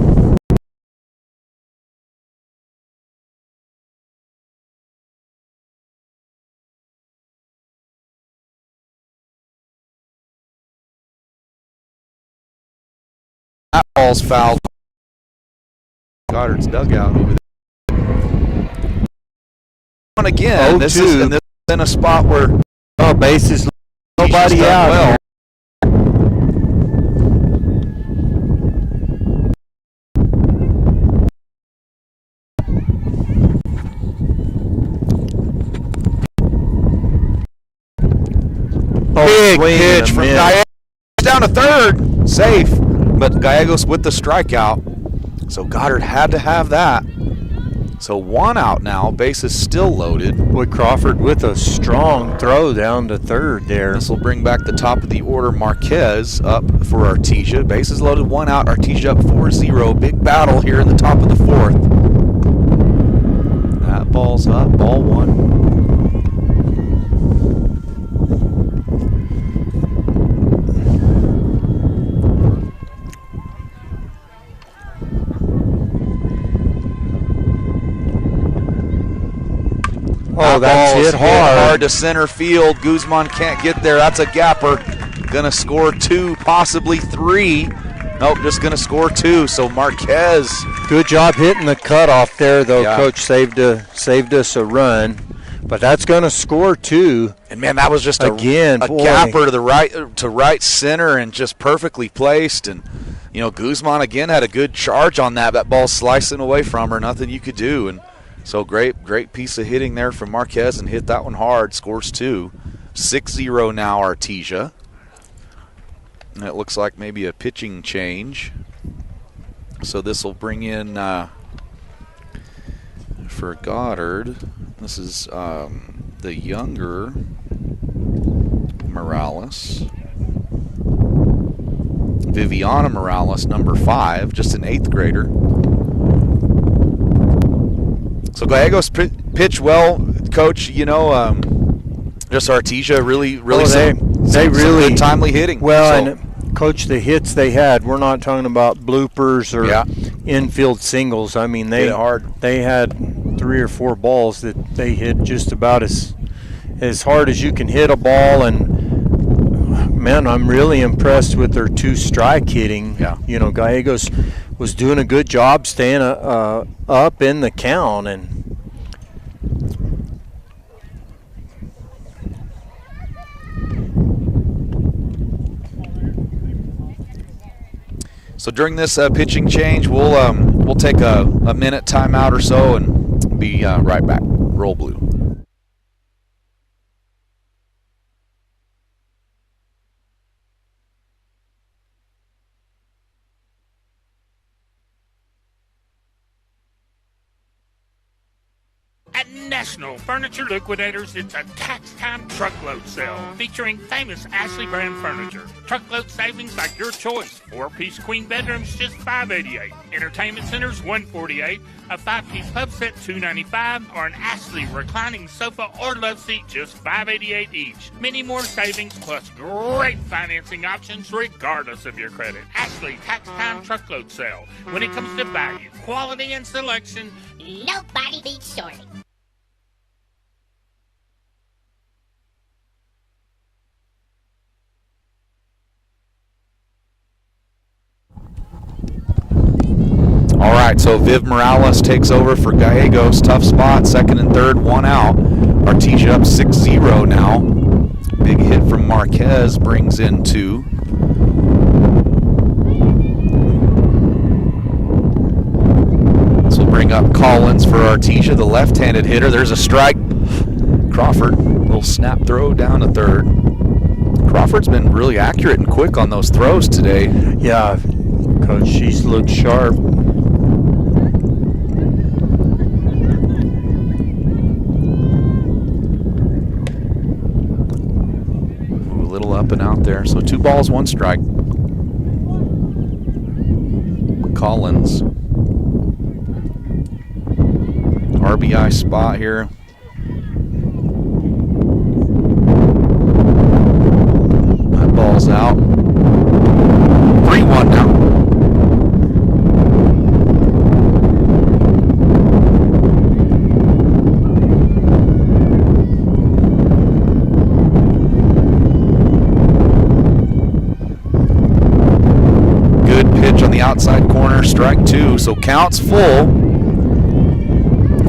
that ball's fouled. Goddard's dugout over there. And again, this is in a spot where base is nobody out. Well. Big pitch from Gallegos down to third. Safe, but Gallegos with the strikeout. So Goddard had to have that. So 1 out now. Base is still loaded. Boy, Crawford with a strong throw down to third there. This will bring back the top of the order. Marquez up for Artesia. Base is loaded. 1 out. Artesia up 4-0. Big battle here in the top of the 4th. That ball's up. Ball 1. Oh, that's hit hard to center field. Guzman can't get there. That's a gapper. Gonna score 2, possibly 3. Nope, just gonna score 2. So Marquez. Good job hitting the cutoff there, though. Yeah. Coach saved us a run. But that's gonna score 2. And man, that was just a gapper to the right center and just perfectly placed. And Guzman again had a good charge on that. That ball slicing away from her. Nothing you could do. And so great piece of hitting there from Marquez, and hit that one hard. Scores 2. 6-0 now, Artesia. And it looks like maybe a pitching change. So this will bring in for Goddard. This is the younger Morales. Viviana Morales, number 5, just an 8th grader. So Gallegos pitched well, Coach. Just Artesia really some good timely hitting. Well, and Coach, the hits they had, we're not talking about bloopers or infield singles. I mean, they had 3 or 4 balls that they hit just about as hard as you can hit a ball. And man, I'm really impressed with their 2 strike hitting. Yeah. Gallegos was doing a good job staying up in the count. And so during this pitching change, we'll take a minute timeout or so and be right back. Roll Blue. – National Furniture Liquidators, it's a tax time truckload sale featuring famous Ashley brand furniture. Truckload savings like your choice. 4-piece queen bedrooms, just $588. Entertainment centers, $148. A 5-piece pub set, $295. Or an Ashley reclining sofa or love seat, just $588 each. Many more savings plus great financing options regardless of your credit. Ashley Tax Time Truckload Sale. When it comes to value, quality, and selection, nobody beats Shorty. All right, so Viv Morales takes over for Gallegos. Tough spot, second and third, one out. Artesia up 6-0 now. Big hit from Marquez brings in 2. This will bring up Collins for Artesia, the left-handed hitter. There's a strike. Crawford, little snap throw down to third. Crawford's been really accurate and quick on those throws today. Yeah, Coach, she's looked sharp. A little up and out there. So 2 balls, 1 strike. Collins. RBI spot here. That ball's out. 3-1 now. Outside corner, strike 2, so counts full.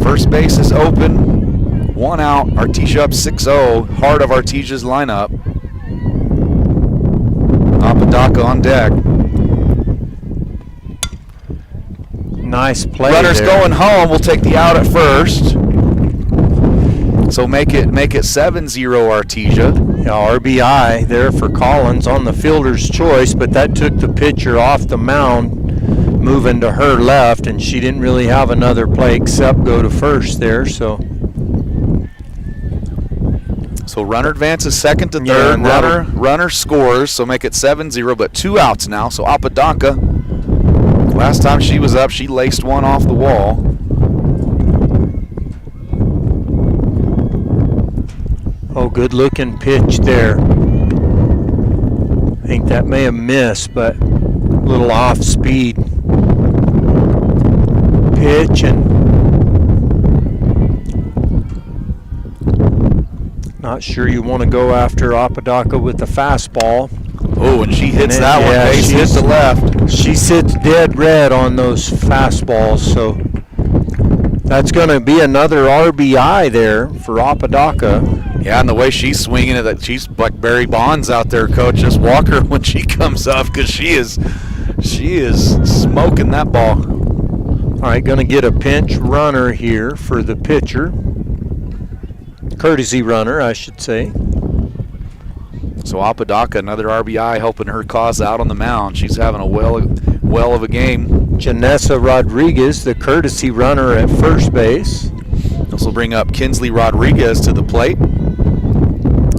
First base is open, 1 out. Artesia up 6-0, heart of Artesia's lineup. Apodaca on deck. Nice play. Runner's there. going home. We'll take the out at first. So make it 7-0 Artesia. Yeah, RBI there for Collins on the fielder's choice, but that took the pitcher off the mound, moving to her left, and she didn't really have another play except go to first there. So runner advances second to third. Yeah, runner scores, so make it 7-0, but 2 outs now. So Apodaca, last time she was up, she laced one off the wall. Oh, good looking pitch there. I think that may have missed, but a little off speed. Pitch, and not sure you want to go after Apodaca with the fastball. Oh, and she hits that one. Base hits the left. She sits dead red on those fastballs, so that's going to be another RBI there for Apodaca. Yeah, and the way she's swinging it, that she's like Barry Bonds out there, Coach. Just walk her when she comes up, because she is smoking that ball. All right, going to get a pinch runner here for the pitcher. Courtesy runner, I should say. So Apodaca, another RBI, helping her cause out on the mound. She's having a well of a game. Janessa Rodriguez, the courtesy runner at first base. This will bring up Kinsley Rodriguez to the plate.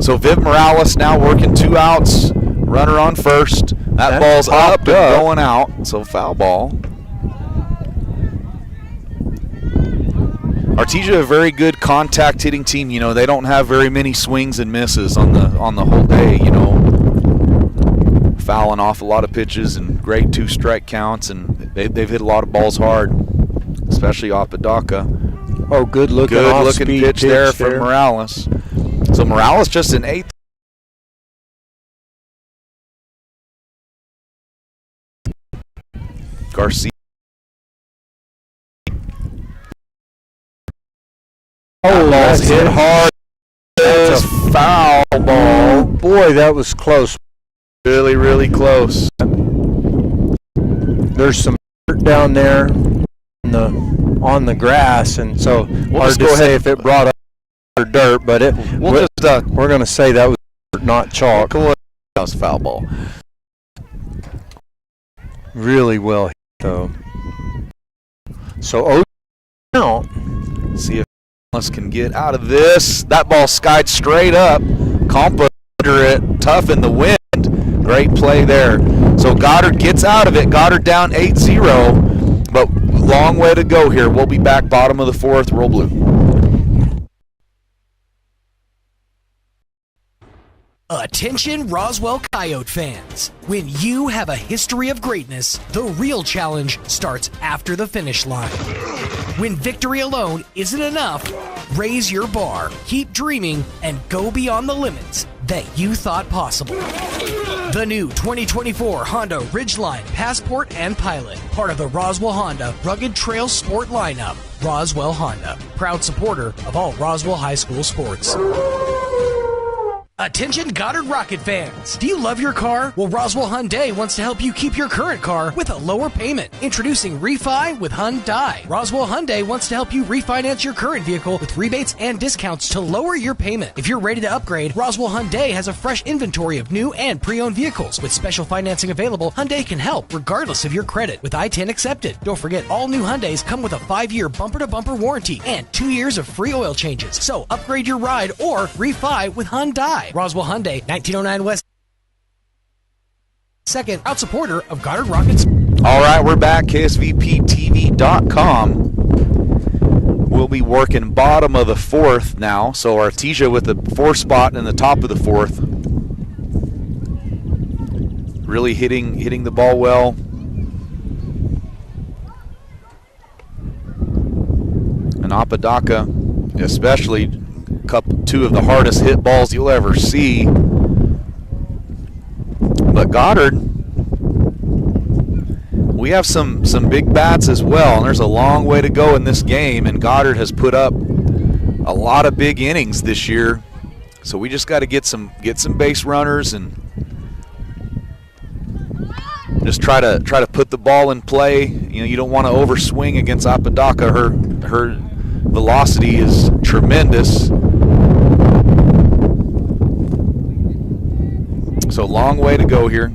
So Viv Morales now working 2 outs. Runner on first. That ball's up and going out. So foul ball. Artesia, a very good contact hitting team. You know, they don't have very many swings and misses on the whole day. You know, fouling off a lot of pitches and great 2 strike counts, and they've hit a lot of balls hard, especially Apodaca. Oh, good looking pitch there from Morales. So Morales just an 8th. Garcia. Oh, that's hit hard. That's a foul ball. Boy, that was close. Really, really close. There's some dirt down there on the grass, and so hard to say if it brought up dirt, but we're going to say that was not chalk. That was a foul ball. Really well hit, though. So, now, see if can get out of this. That ball skied straight up. Compa under it, tough in the wind. Great play there. So Goddard gets out of it. Goddard down 8-0, but long way to go here. We'll be back bottom of the fourth. Roll blue. Attention Roswell Coyote fans. When you have a history of greatness, the real challenge starts after the finish line. When victory alone isn't enough, raise your bar, keep dreaming, and go beyond the limits that you thought possible. The new 2024 Honda Ridgeline Passport and Pilot, part of the Roswell Honda Rugged Trail Sport lineup. Roswell Honda, proud supporter of all Roswell High School sports. Attention Goddard Rocket fans! Do you love your car? Well, Roswell Hyundai wants to help you keep your current car with a lower payment. Introducing Refi with Hyundai. Roswell Hyundai wants to help you refinance your current vehicle with rebates and discounts to lower your payment. If you're ready to upgrade, Roswell Hyundai has a fresh inventory of new and pre-owned vehicles. With special financing available, Hyundai can help regardless of your credit with I-10 accepted. Don't forget, all new Hyundais come with a 5-year bumper-to-bumper warranty and 2 years of free oil changes. So upgrade your ride or refi with Hyundai. Roswell Hyundai, 1909 West 2nd, proud supporter of Goddard Rockets. All right, we're back. KSVPTV.com. We'll be working bottom of the fourth now. So Artesia with the 4th spot in the top of the fourth. Really hitting the ball well. And Apodaca, especially two of the hardest hit balls you'll ever see. But Goddard, we have some big bats as well, and there's a long way to go in this game, and Goddard has put up a lot of big innings this year. So we just got to get some base runners and just try to put the ball in play. You know, you don't want to overswing against Apodaca. Her velocity is tremendous. So long way to go here.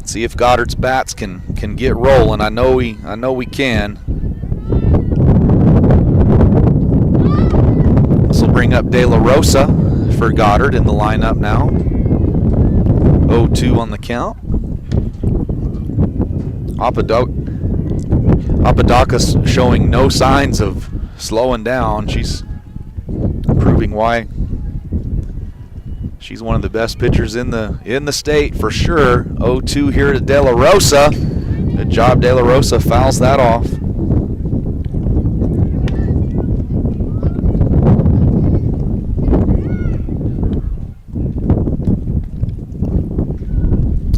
See if Goddard's bats can get rolling. I know we can. This will bring up De La Rosa for Goddard in the lineup now. 0-2 on the count. Apodaca's showing no signs of slowing down. She's proving why she's one of the best pitchers in the state for sure. 0-2 here to De La Rosa. Good job, De La Rosa fouls that off.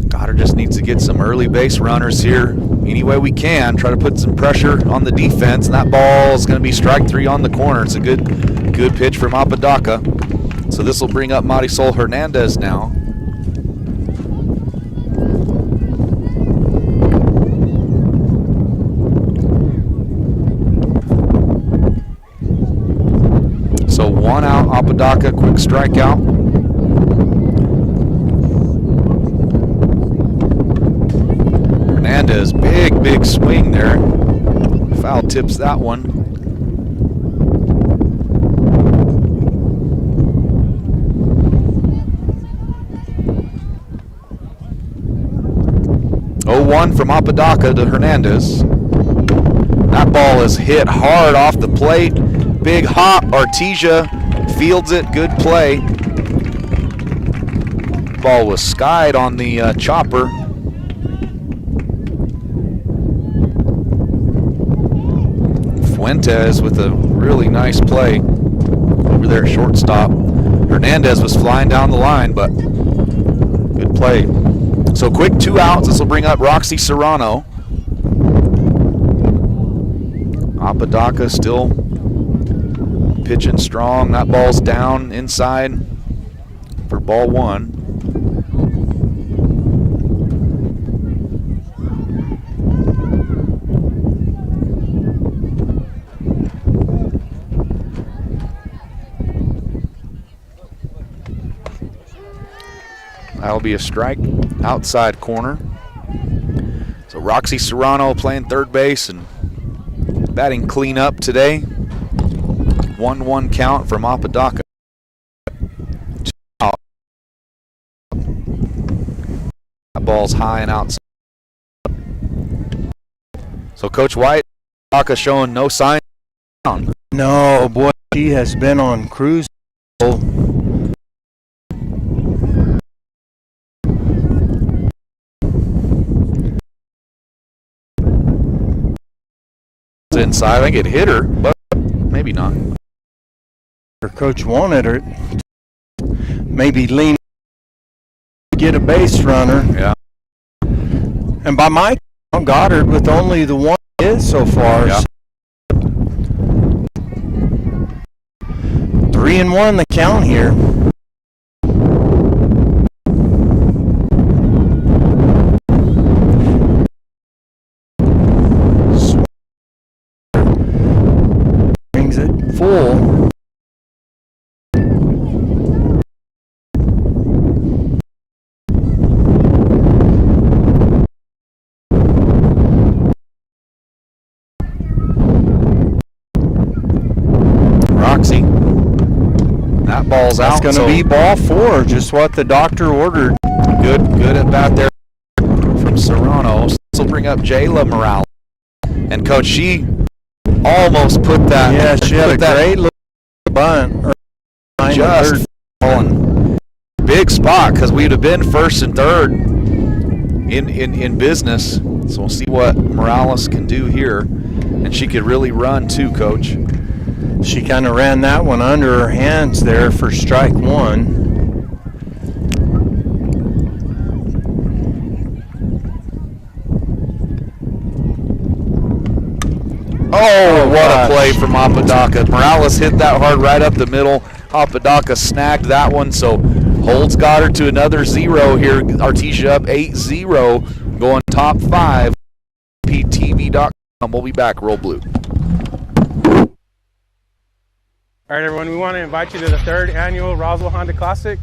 Goddard just needs to get some early base runners here any way we can. Try to put some pressure on the defense, and that ball is going to be strike 3 on the corner. It's a good pitch from Apodaca. So this will bring up Marisol Hernandez now. So 1 out, Apodaca, quick strikeout. Hernandez, big swing there. Foul tips that one. 0-1 from Apodaca to Hernandez. That ball is hit hard off the plate. Big hop. Artesia fields it. Good play. Ball was skied on the chopper. Fuentes with a really nice play over there at shortstop. Hernandez was flying down the line, but good play. So quick 2 outs. This will bring up Roxy Serrano. Apodaca still pitching strong. That ball's down inside for ball 1. That'll be a strike outside corner. So Roxy Serrano playing third base and batting clean up today. 1-1 count from Apodaca. That ball's high and outside. So Coach White, Apodaca showing no sign. No, boy, she has been on cruise. Inside, I think it hit her, but maybe not. Her coach wanted her maybe lean to get a base runner. Yeah. And by my count, Goddard with only the one hit so far. Yeah. 3-1 the count here. Brings it full. Roxy. That ball's out. That's going to be ball 4, just what the doctor ordered. Good at bat there from Serrano. This will bring up Jayla Morales. And Coach, she almost put that. Yeah, she had a great little bunt. Just falling. Big spot because we'd have been first and third in business. So we'll see what Morales can do here. And she could really run too, Coach. She kind of ran that one under her hands there for strike 1. Oh, what a play from Apodaca. Morales hit that hard right up the middle. Apodaca snagged that one, so holds Goddard to another 0 here. Artesia up 8-0, going top 5. PTV.com. We'll be back. Roll Blue. All right, everyone, we want to invite you to the 3rd annual Roswell Honda Classic,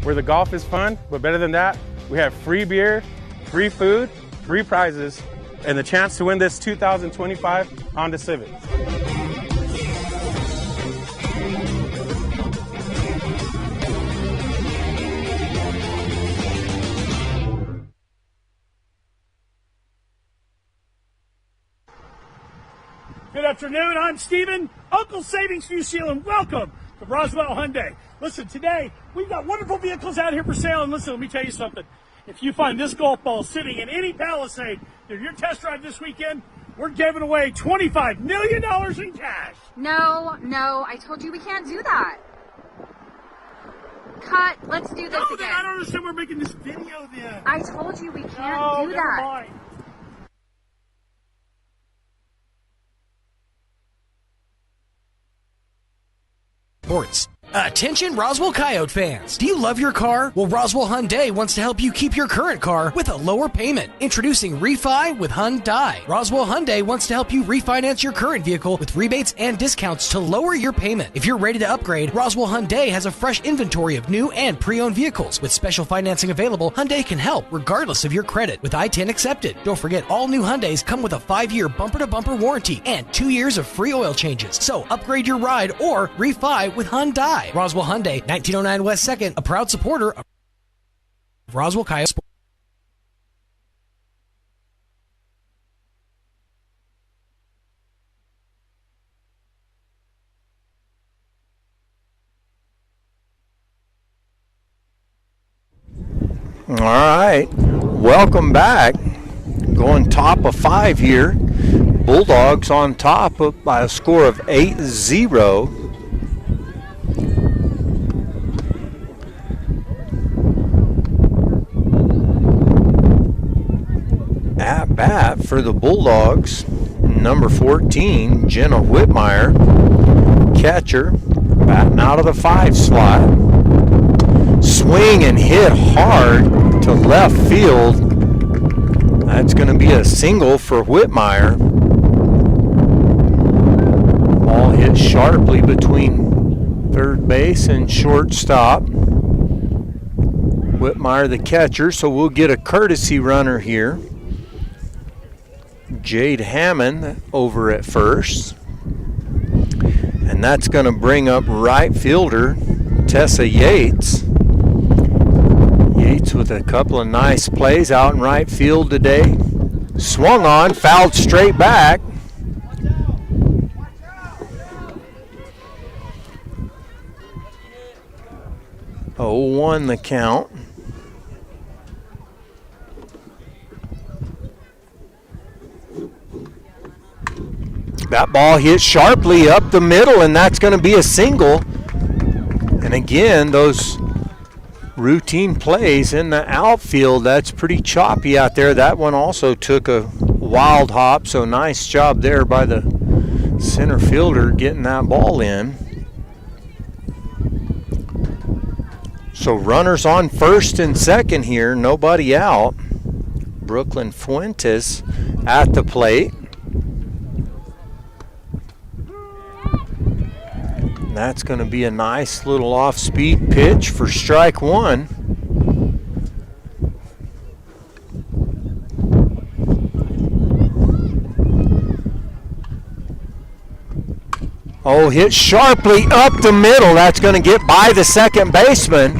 where the golf is fun, but better than that, we have free beer, free food, free prizes, and the chance to win this 2025 Honda Civic. Good afternoon, I'm Steven, Uncle Savings New Seal, and welcome to Roswell Hyundai. Listen, today we've got wonderful vehicles out here for sale, and listen, let me tell you something. If you find this golf ball sitting in any Palisade during your test drive this weekend, we're giving away $25 million in cash. No, I told you we can't do that. Cut, let's do this again. I don't understand we're making this video then. I told you we can't do never that. mind. Sports. Attention Roswell Coyote fans. Do you love your car? Well, Roswell Hyundai wants to help you keep your current car with a lower payment. Introducing Refi with Hyundai. Roswell Hyundai wants to help you refinance your current vehicle with rebates and discounts to lower your payment. If you're ready to upgrade, Roswell Hyundai has a fresh inventory of new and pre-owned vehicles. With special financing available, Hyundai can help regardless of your credit with I-10 accepted. Don't forget, all new Hyundais come with a 5-year bumper-to-bumper warranty and 2 years of free oil changes. So upgrade your ride or refi with Hyundai. Roswell Hyundai, 1909 West 2nd, a proud supporter of Roswell Coyote Sports. All right, welcome back. Going top of 5 here. Bulldogs on top by a score of 8-0. At bat for the Bulldogs, number 14, Jenna Whitmire, catcher, batting out of the 5 slot. Swing and hit hard to left field. That's going to be a single for Whitmire. Ball hit sharply between third base and shortstop. Whitmire the catcher, so we'll get a courtesy runner here. Jade Hammond over at first. And And that's going to bring up right fielder Tessa Yates. Yates with a couple of nice plays out in right field today. Swung on, fouled straight back. Oh, 1 the count. That ball hit sharply up the middle, and that's going to be a single. And again, those routine plays in the outfield, that's pretty choppy out there. That one also took a wild hop, so nice job there by the center fielder getting that ball in. So runners on first and second here, nobody out. Brooklyn Fuentes at the plate. That's going to be a nice little off-speed pitch for strike one. Oh, hit sharply up the middle. That's going to get by the second baseman.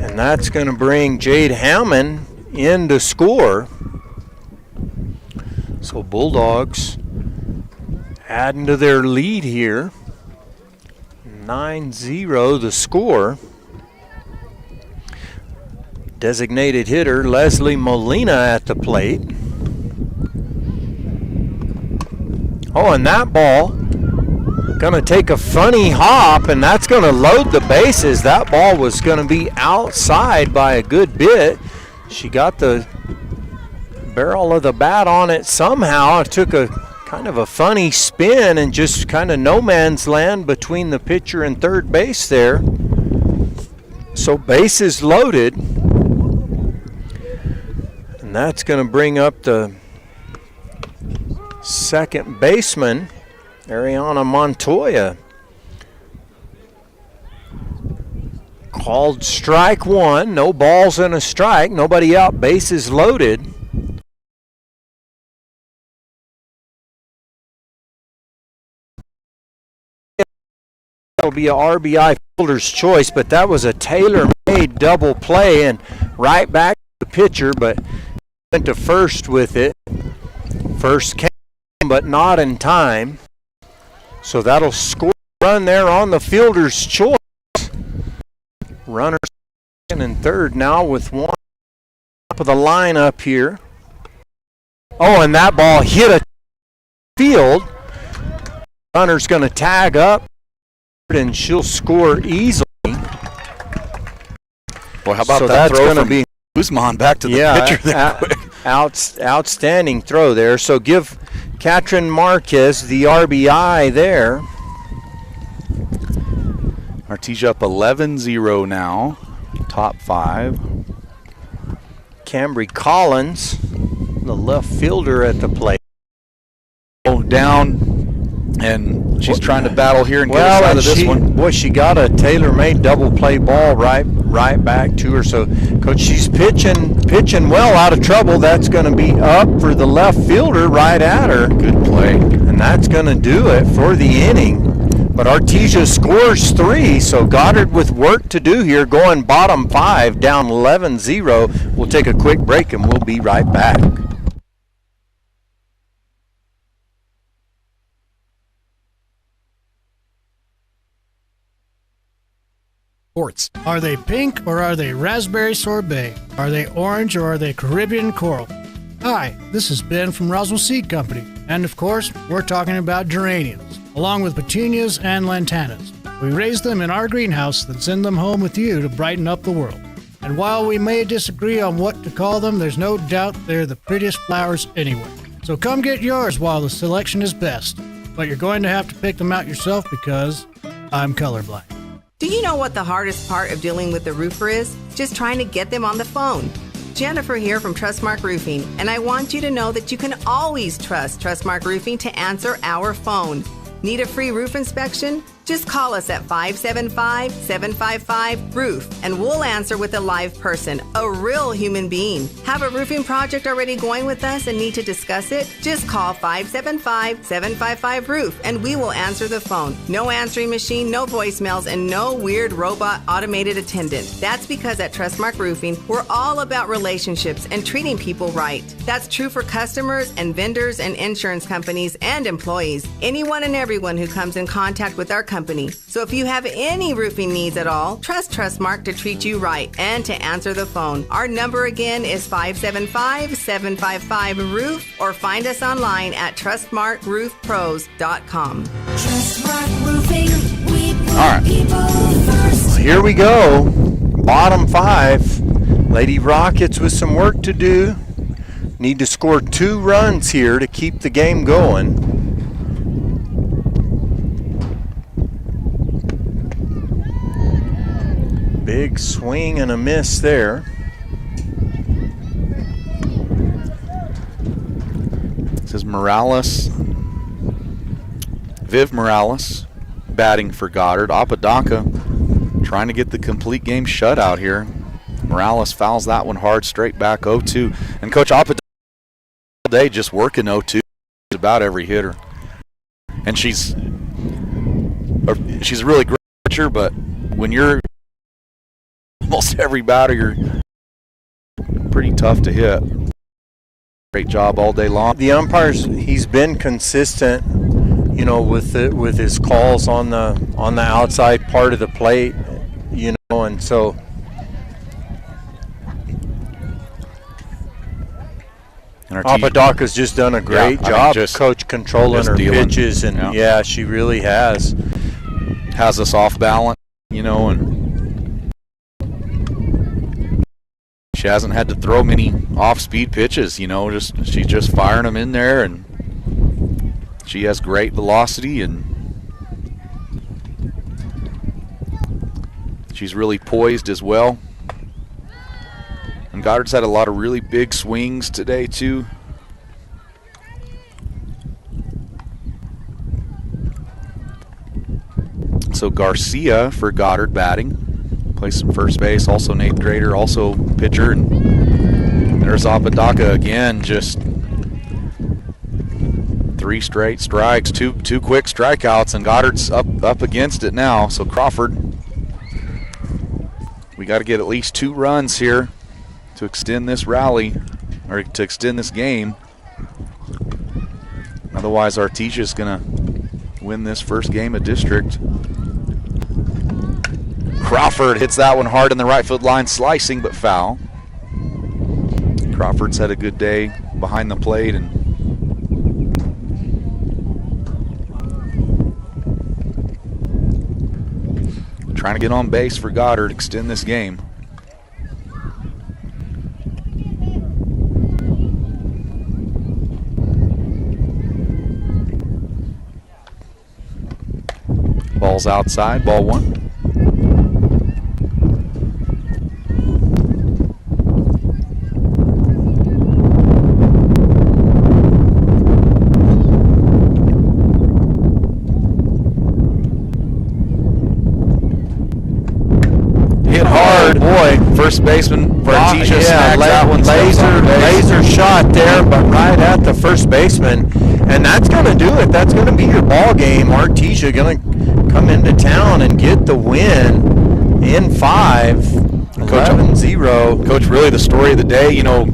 And that's going to bring Jade Hammond in to score. So Bulldogs adding to their lead here. 9-0 the score. Designated hitter Leslie Molina at the plate. Oh, and that ball going to take a funny hop, and that's going to load the bases. That ball was going to be outside by a good bit. She got the barrel of the bat on it somehow. It took a kind of a funny spin and just kind of no man's land between the pitcher and third base there. So bases loaded. And that's going to bring up the second baseman, Ariana Montoya. Called strike one, no balls and a strike, nobody out, bases loaded. That'll be a RBI fielder's choice, but that was a tailor-made double play and right back to the pitcher, but went to first with it. First came, but not in time. So that'll score a run there on the fielder's choice. Runner second and third now with one top of the lineup here. Oh, and that ball hit a field. Runner's going to tag up, and she'll score easily. Boy, how about so that throw from be Guzman back to the pitcher there quick. Outstanding throw there. So give Katrin Marquez the RBI there. Artesia up 11-0 now, top five. Cambry Collins, the left fielder at the plate. Oh, down, and she's trying to battle here and get us out of this one. Boy, she got a tailor-made double play ball right back to her. So, Coach, she's pitching well out of trouble. That's going to be up for the left fielder right at her. Good play. And that's going to do it for the inning. But Artesia scores 3, so Goddard with work to do here, going bottom 5, down 11-0. We'll take a quick break and we'll be right back. Sports. Are they pink or are they raspberry sorbet? Are they orange or are they Caribbean coral? Hi, this is Ben from Roswell Seed Company, and of course, we're talking about geraniums, along with petunias and lantanas. We raise them in our greenhouse, then send them home with you to brighten up the world. And while we may disagree on what to call them, there's no doubt they're the prettiest flowers anywhere. So come get yours while the selection is best. But you're going to have to pick them out yourself because I'm colorblind. Do you know what the hardest part of dealing with the roofer is? Just trying to get them on the phone. Jennifer here from Trustmark Roofing, and I want you to know that you can always trust Trustmark Roofing to answer our phone. Need a free roof inspection? Just call us at 575-755-ROOF and we'll answer with a live person, a real human being. Have a roofing project already going with us and need to discuss it? Just call 575-755-ROOF and we will answer the phone. No answering machine, no voicemails, and no weird robot automated attendant. That's because at Trustmark Roofing, we're all about relationships and treating people right. That's true for customers and vendors and insurance companies and employees. Anyone and everyone who comes in contact with our company. So if you have any roofing needs at all, trust Trustmark to treat you right and to answer the phone. Our number again is 575-755-ROOF or find us online at trustmarkroofpros.com. Trustmark Roofing, we put All right. people first. Here we go. Bottom 5. Lady Rockets with some work to do. Need to score 2 runs here to keep the game going. Big swing and a miss there. This is Morales. Viv Morales batting for Goddard. Apodaca trying to get the complete game shutout here. Morales fouls that one hard, straight back 0-2. And Coach Apodaca all day just working 0-2 about every hitter. And she's a really great pitcher, but when you're almost every batter, you're pretty tough to hit. Great job all day long. The umpires, he's been consistent, you know, with his calls on the outside part of the plate, you know, and so Apodaca's just done a great job, coach, controlling her pitches, and yeah, she really has us off balance, you know, and she hasn't had to throw many off-speed pitches, you know, she's just firing them in there, and she has great velocity, and she's really poised as well. And Goddard's had a lot of really big swings today too. So Garcia for Goddard batting. Plays some first base, also Nate Grader, also pitcher, and there's Apodaca again, just 3 straight strikes, two quick strikeouts, and Goddard's up against it now. So Crawford, we got to get at least 2 runs here to extend this rally, or to extend this game. Otherwise, Artesia's gonna win this first game of district. Crawford hits that one hard in the right field line, slicing but foul. Crawford's had a good day behind the plate and trying to get on base for Goddard, extend this game. Ball's outside, ball 1. First baseman for Artesia snags that one. Laser shot there, but right at the first baseman, and that's going to do it. That's going to be your ball game. Artesia going to come into town and get the win in 5, 11-0. Coach, really the story of the day. You know,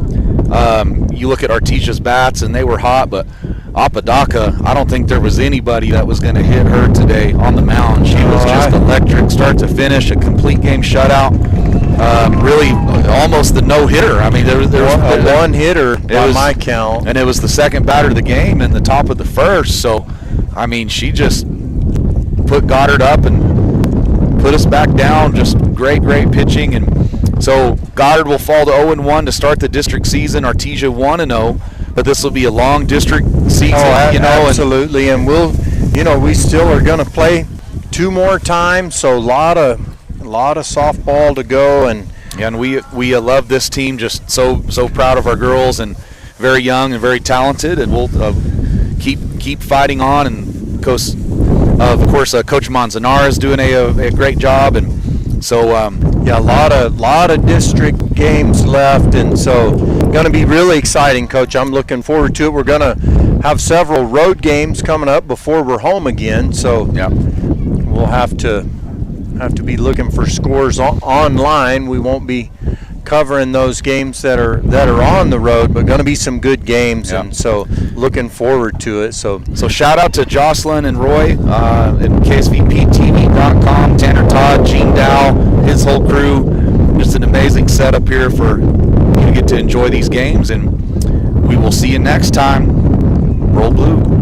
you look at Artesia's bats, and they were hot, but Apodaca, I don't think there was anybody that was going to hit her today on the mound. She was just electric, start to finish, a complete game shutout. Really, almost the no-hitter. I mean, there was a one-hitter by my count, and it was the second batter of the game in the top of the first. So, I mean, she just put Goddard up and put us back down. Just great pitching, and so Goddard will fall to 0-1 to start the district season. Artesia 1-0, but this will be a long district season. You know, absolutely, and we'll, you know, we still are going to play 2 more times, so a lot of softball to go, and we love this team. Just so proud of our girls, and very young and very talented, and we'll keep fighting on. And of course, Of course, Coach Manzanar is doing a great job, and so yeah, a lot of district games left, and so going to be really exciting, Coach. I'm looking forward to it. We're going to have several road games coming up before we're home again, so yeah, we'll have to be looking for scores online. We won't be covering those games that are on the road, but going to be some good games, and so looking forward to it. So shout out to Jocelyn and Roy at KSVPTV.com, Tanner Todd, Gene Dow, his whole crew. Just an amazing setup here for you to get to enjoy these games, and we will see you next time. Roll Blue.